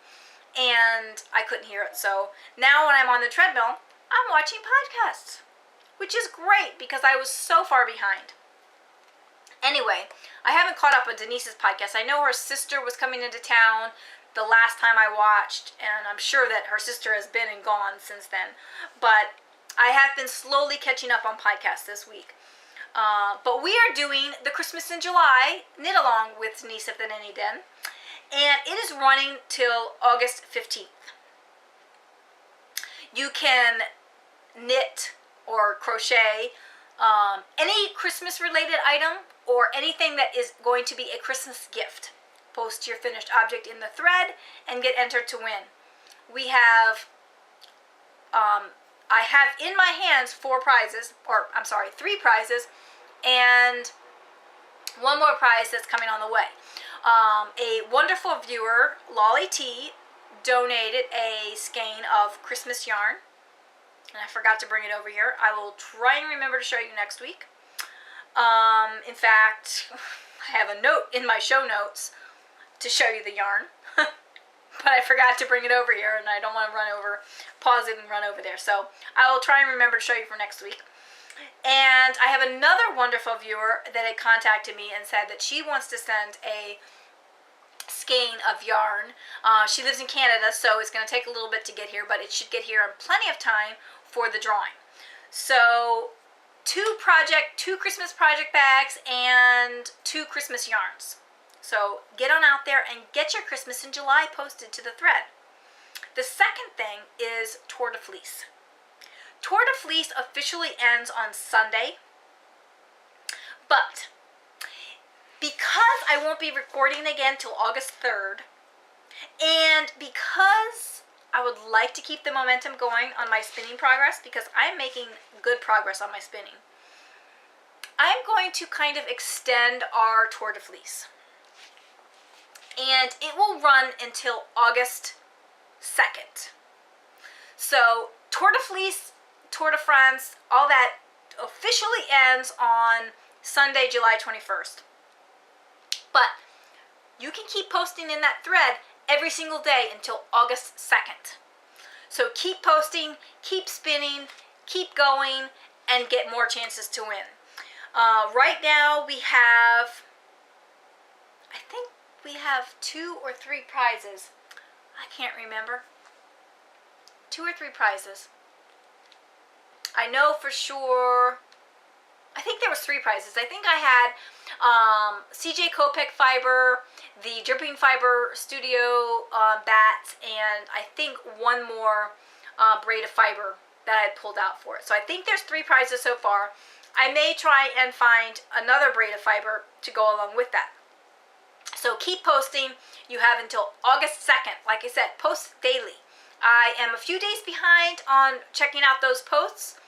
And I couldn't hear it. So now when I'm on the treadmill, I'm watching podcasts. Which is great because I was so far behind. Anyway, I haven't caught up with Denise's podcast. I know her sister was coming into town the last time I watched. And I'm sure that her sister has been and gone since then. But I have been slowly catching up on podcasts this week. But we are doing the Christmas in July knit along with Denise of the Knitting Den, and it is running till August 15th. You can knit or crochet any Christmas related item or anything that is going to be a Christmas gift. Post your finished object in the thread and get entered to win. We have I have in my hands 3 prizes, and one more prize that's coming on the way. A wonderful viewer, Lolly T, donated a skein of Christmas yarn, and I forgot to bring it over here. I will try and remember to show you next week. In fact, I have a note in my show notes to show you the yarn. But I forgot to bring it over here, and I don't want to pause it and run over there. So I will try and remember to show you for next week. And I have another wonderful viewer that had contacted me and said that she wants to send a skein of yarn. She lives in Canada, so it's going to take a little bit to get here, but it should get here in plenty of time for the drawing. So 2 Christmas project bags and 2 Christmas yarns. So get on out there and get your Christmas in July posted to the thread. The second thing is Tour de Fleece. Tour de Fleece officially ends on Sunday. But because I won't be recording again till August 3rd, and because I would like to keep the momentum going on my spinning progress, because I'm making good progress on my spinning, I'm going to kind of extend our Tour de Fleece. And it will run until August 2nd. So Tour de Fleece, Tour de France, all that officially ends on Sunday, July 21st. But you can keep posting in that thread every single day until August 2nd. So keep posting, keep spinning, keep going, and get more chances to win. Right now we have, I think we have 2 or 3 prizes. I can't remember. 2 or 3 prizes. I know for sure, I think there was 3 prizes. I think I had CJ Kopek fiber, the Dripping Fiber Studio bats, and I think one more braid of fiber that I had pulled out for it. So I think there's 3 prizes so far. I may try and find another braid of fiber to go along with that. So keep posting. You have until August 2nd. Like I said, post daily. I am a few days behind on checking out those posts.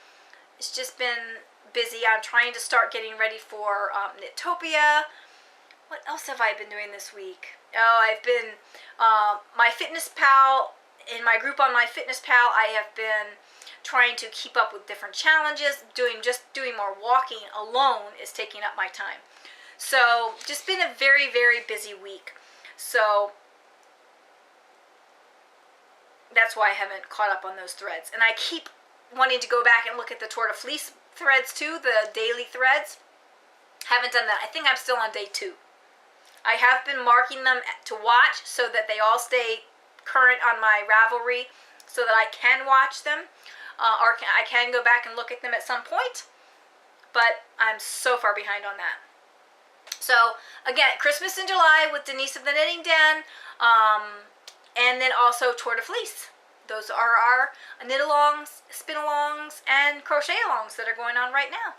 It's just been busy. I'm trying to start getting ready for Knitopia. What else have I been doing this week? Oh, I've been, my Fitness Pal, in my group on my Fitness Pal, I have been trying to keep up with different challenges. Just doing more walking alone is taking up my time. So just been a very, very busy week. So that's why I haven't caught up on those threads. And I keep wanting to go back and look at the Tour de Fleece threads too, the daily threads. Haven't done that. I think I'm still on day 2. I have been marking them to watch so that they all stay current on my Ravelry so that I can watch them. Or I can go back and look at them at some point. But I'm so far behind on that. So, again, Christmas in July with Denise of the Knitting Den. And then also Tour de Fleece. Those are our knit-alongs, spin-alongs, and crochet-alongs that are going on right now.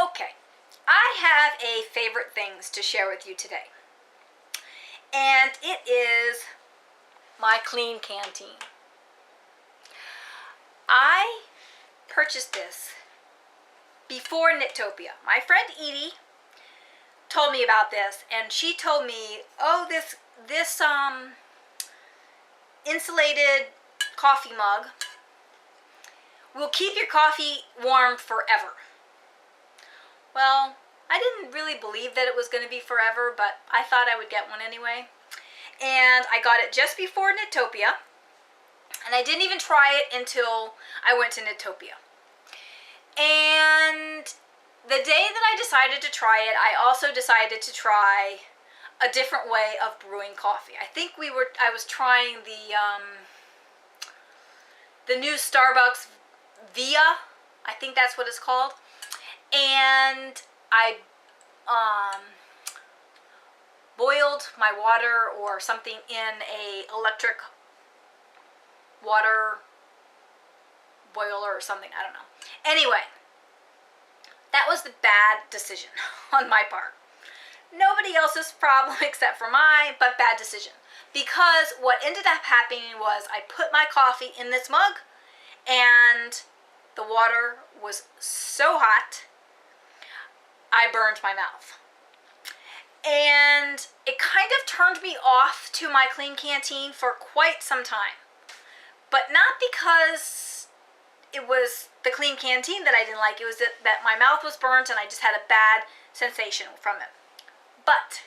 Okay, I have a favorite things to share with you today. And it is my clean canteen. I purchased this before Knitopia. My friend Edie told me about this, and she told me, oh, this insulated coffee mug will keep your coffee warm forever. Well, I didn't really believe that it was going to be forever, but I thought I would get one anyway. And I got it just before Knitopia, and I didn't even try it until I went to Knitopia. And the day that I decided to try it, I also decided to try a different way of brewing coffee. I think I was trying the new Starbucks Via, I think that's what it's called. And I boiled my water or something in a electric water boiler or something, I don't know. Anyway, that was the bad decision on my part. Nobody else's problem except for mine, but bad decision. Because what ended up happening was I put my coffee in this mug and the water was so hot, I burned my mouth. And it kind of turned me off to my clean canteen for quite some time. But not because it was the clean canteen that I didn't like. It was that my mouth was burnt and I just had a bad sensation from it. But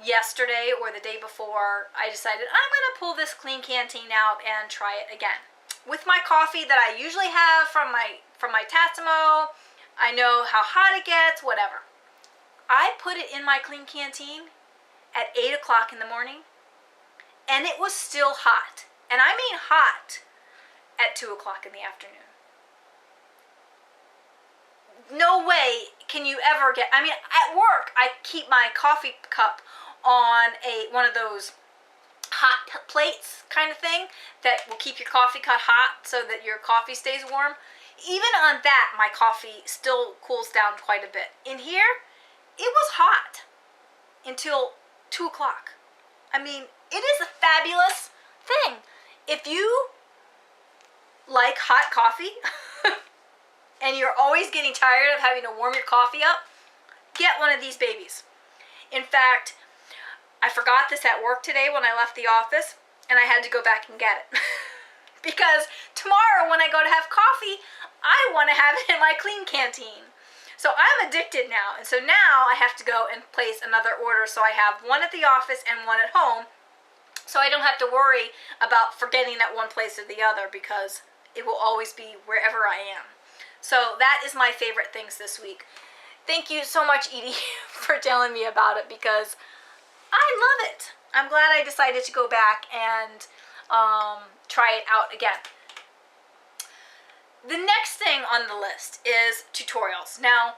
yesterday or the day before, I decided I'm going to pull this clean canteen out and try it again. With my coffee that I usually have from my Tassimo, I know how hot it gets, whatever. I put it in my clean canteen at 8 o'clock in the morning, and it was still hot. And I mean hot at 2 o'clock in the afternoon. No way can you ever get, I mean, at work, I keep my coffee cup on one of those hot plates kind of thing that will keep your coffee cup hot so that your coffee stays warm. Even on that, my coffee still cools down quite a bit. In here, it was hot until 2 o'clock. I mean, it is a fabulous thing. If you like hot coffee and you're always getting tired of having to warm your coffee up, get one of these babies. In fact, I forgot this at work today when I left the office, and I had to go back and get it. Because tomorrow when I go to have coffee, I want to have it in my clean canteen. So I'm addicted now, and so now I have to go and place another order. So I have one at the office and one at home, so I don't have to worry about forgetting at one place or the other, because it will always be wherever I am. So that is my favorite things this week. Thank you so much, Edie, for telling me about it, because I love it. I'm glad I decided to go back and try it out again. The next thing on the list is tutorials. Now,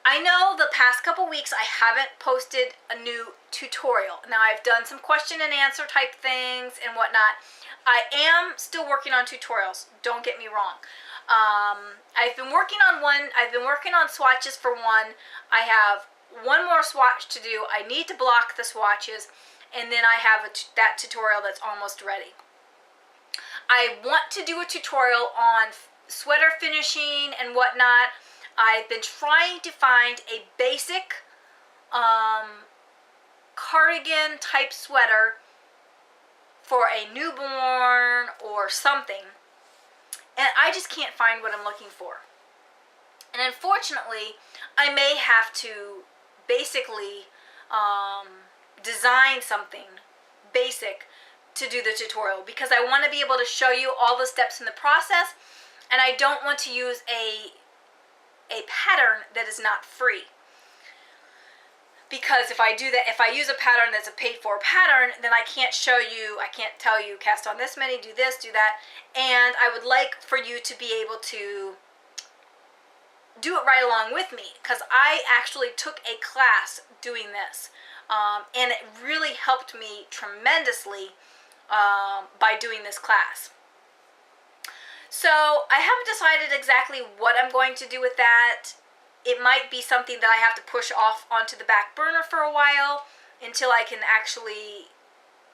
I know the past couple weeks I haven't posted a new tutorial. Now, I've done some question and answer type things and whatnot. I am still working on tutorials, don't get me wrong. I've been working on one. I've been working on swatches for one. I have one more swatch to do. I need to block the swatches, and then I have that tutorial that's almost ready. I want to do a tutorial on sweater finishing and whatnot. I've been trying to find a basic cardigan type sweater for a newborn or something, and I just can't find what I'm looking for. And unfortunately, I may have to basically design something basic to do the tutorial, because I want to be able to show you all the steps in the process, and I don't want to use a pattern that is not free. Because if I do that, if I use a pattern that's a paid-for pattern, then I can't show you, I can't tell you, cast on this many, do this, do that, and I would like for you to be able to do it right along with me, because I actually took a class doing this, and it really helped me tremendously by doing this class. So I haven't decided exactly what I'm going to do with that. It might be something that I have to push off onto the back burner for a while until I can actually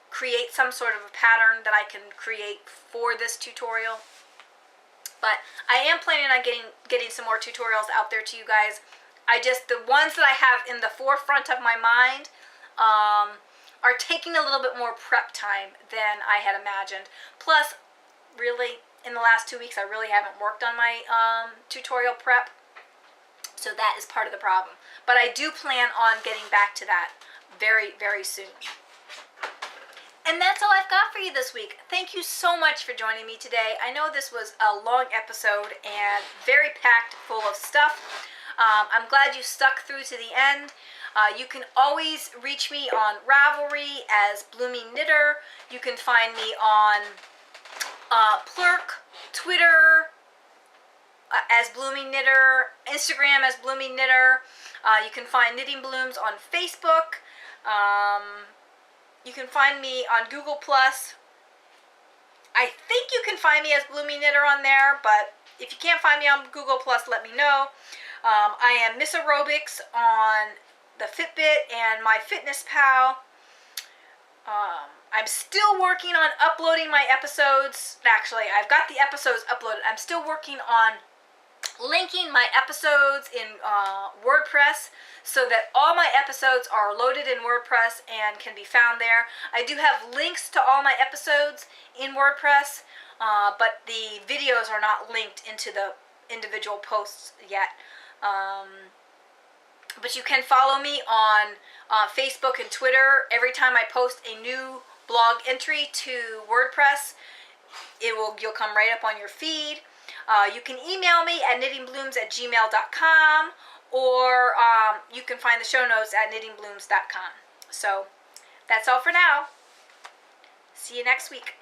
create some sort of a pattern that I can create for this tutorial. But I am planning on getting some more tutorials out there to you guys. The ones that I have in the forefront of my mind are taking a little bit more prep time than I had imagined. Plus, really, in the last 2 weeks, I really haven't worked on my tutorial prep. So that is part of the problem. But I do plan on getting back to that very, very soon. And that's all I've got for you this week. Thank you so much for joining me today. I know this was a long episode and very packed full of stuff. I'm glad you stuck through to the end. You can always reach me on Ravelry as Bloomingknitter. You can find me on Plurk, Twitter as Bloomingknitter, Instagram as Bloomingknitter. You can find Knitting Blooms on Facebook. You can find me on Google+. I think you can find me as Bloomingknitter on there, but if you can't find me on Google+, let me know. I am Miss Aerobics on the Fitbit and MyFitnessPal. I'm still working on uploading my episodes. Actually, I've got the episodes uploaded. I'm still working on linking my episodes in WordPress so that all my episodes are loaded in WordPress and can be found there. I do have links to all my episodes in WordPress, but the videos are not linked into the individual posts yet. But you can follow me on Facebook and Twitter. Every time I post a new blog entry to WordPress, you'll come right up on your feed. You can email me at knittingblooms@gmail.com, or you can find the show notes at knittingblooms.com. So that's all for now. See you next week.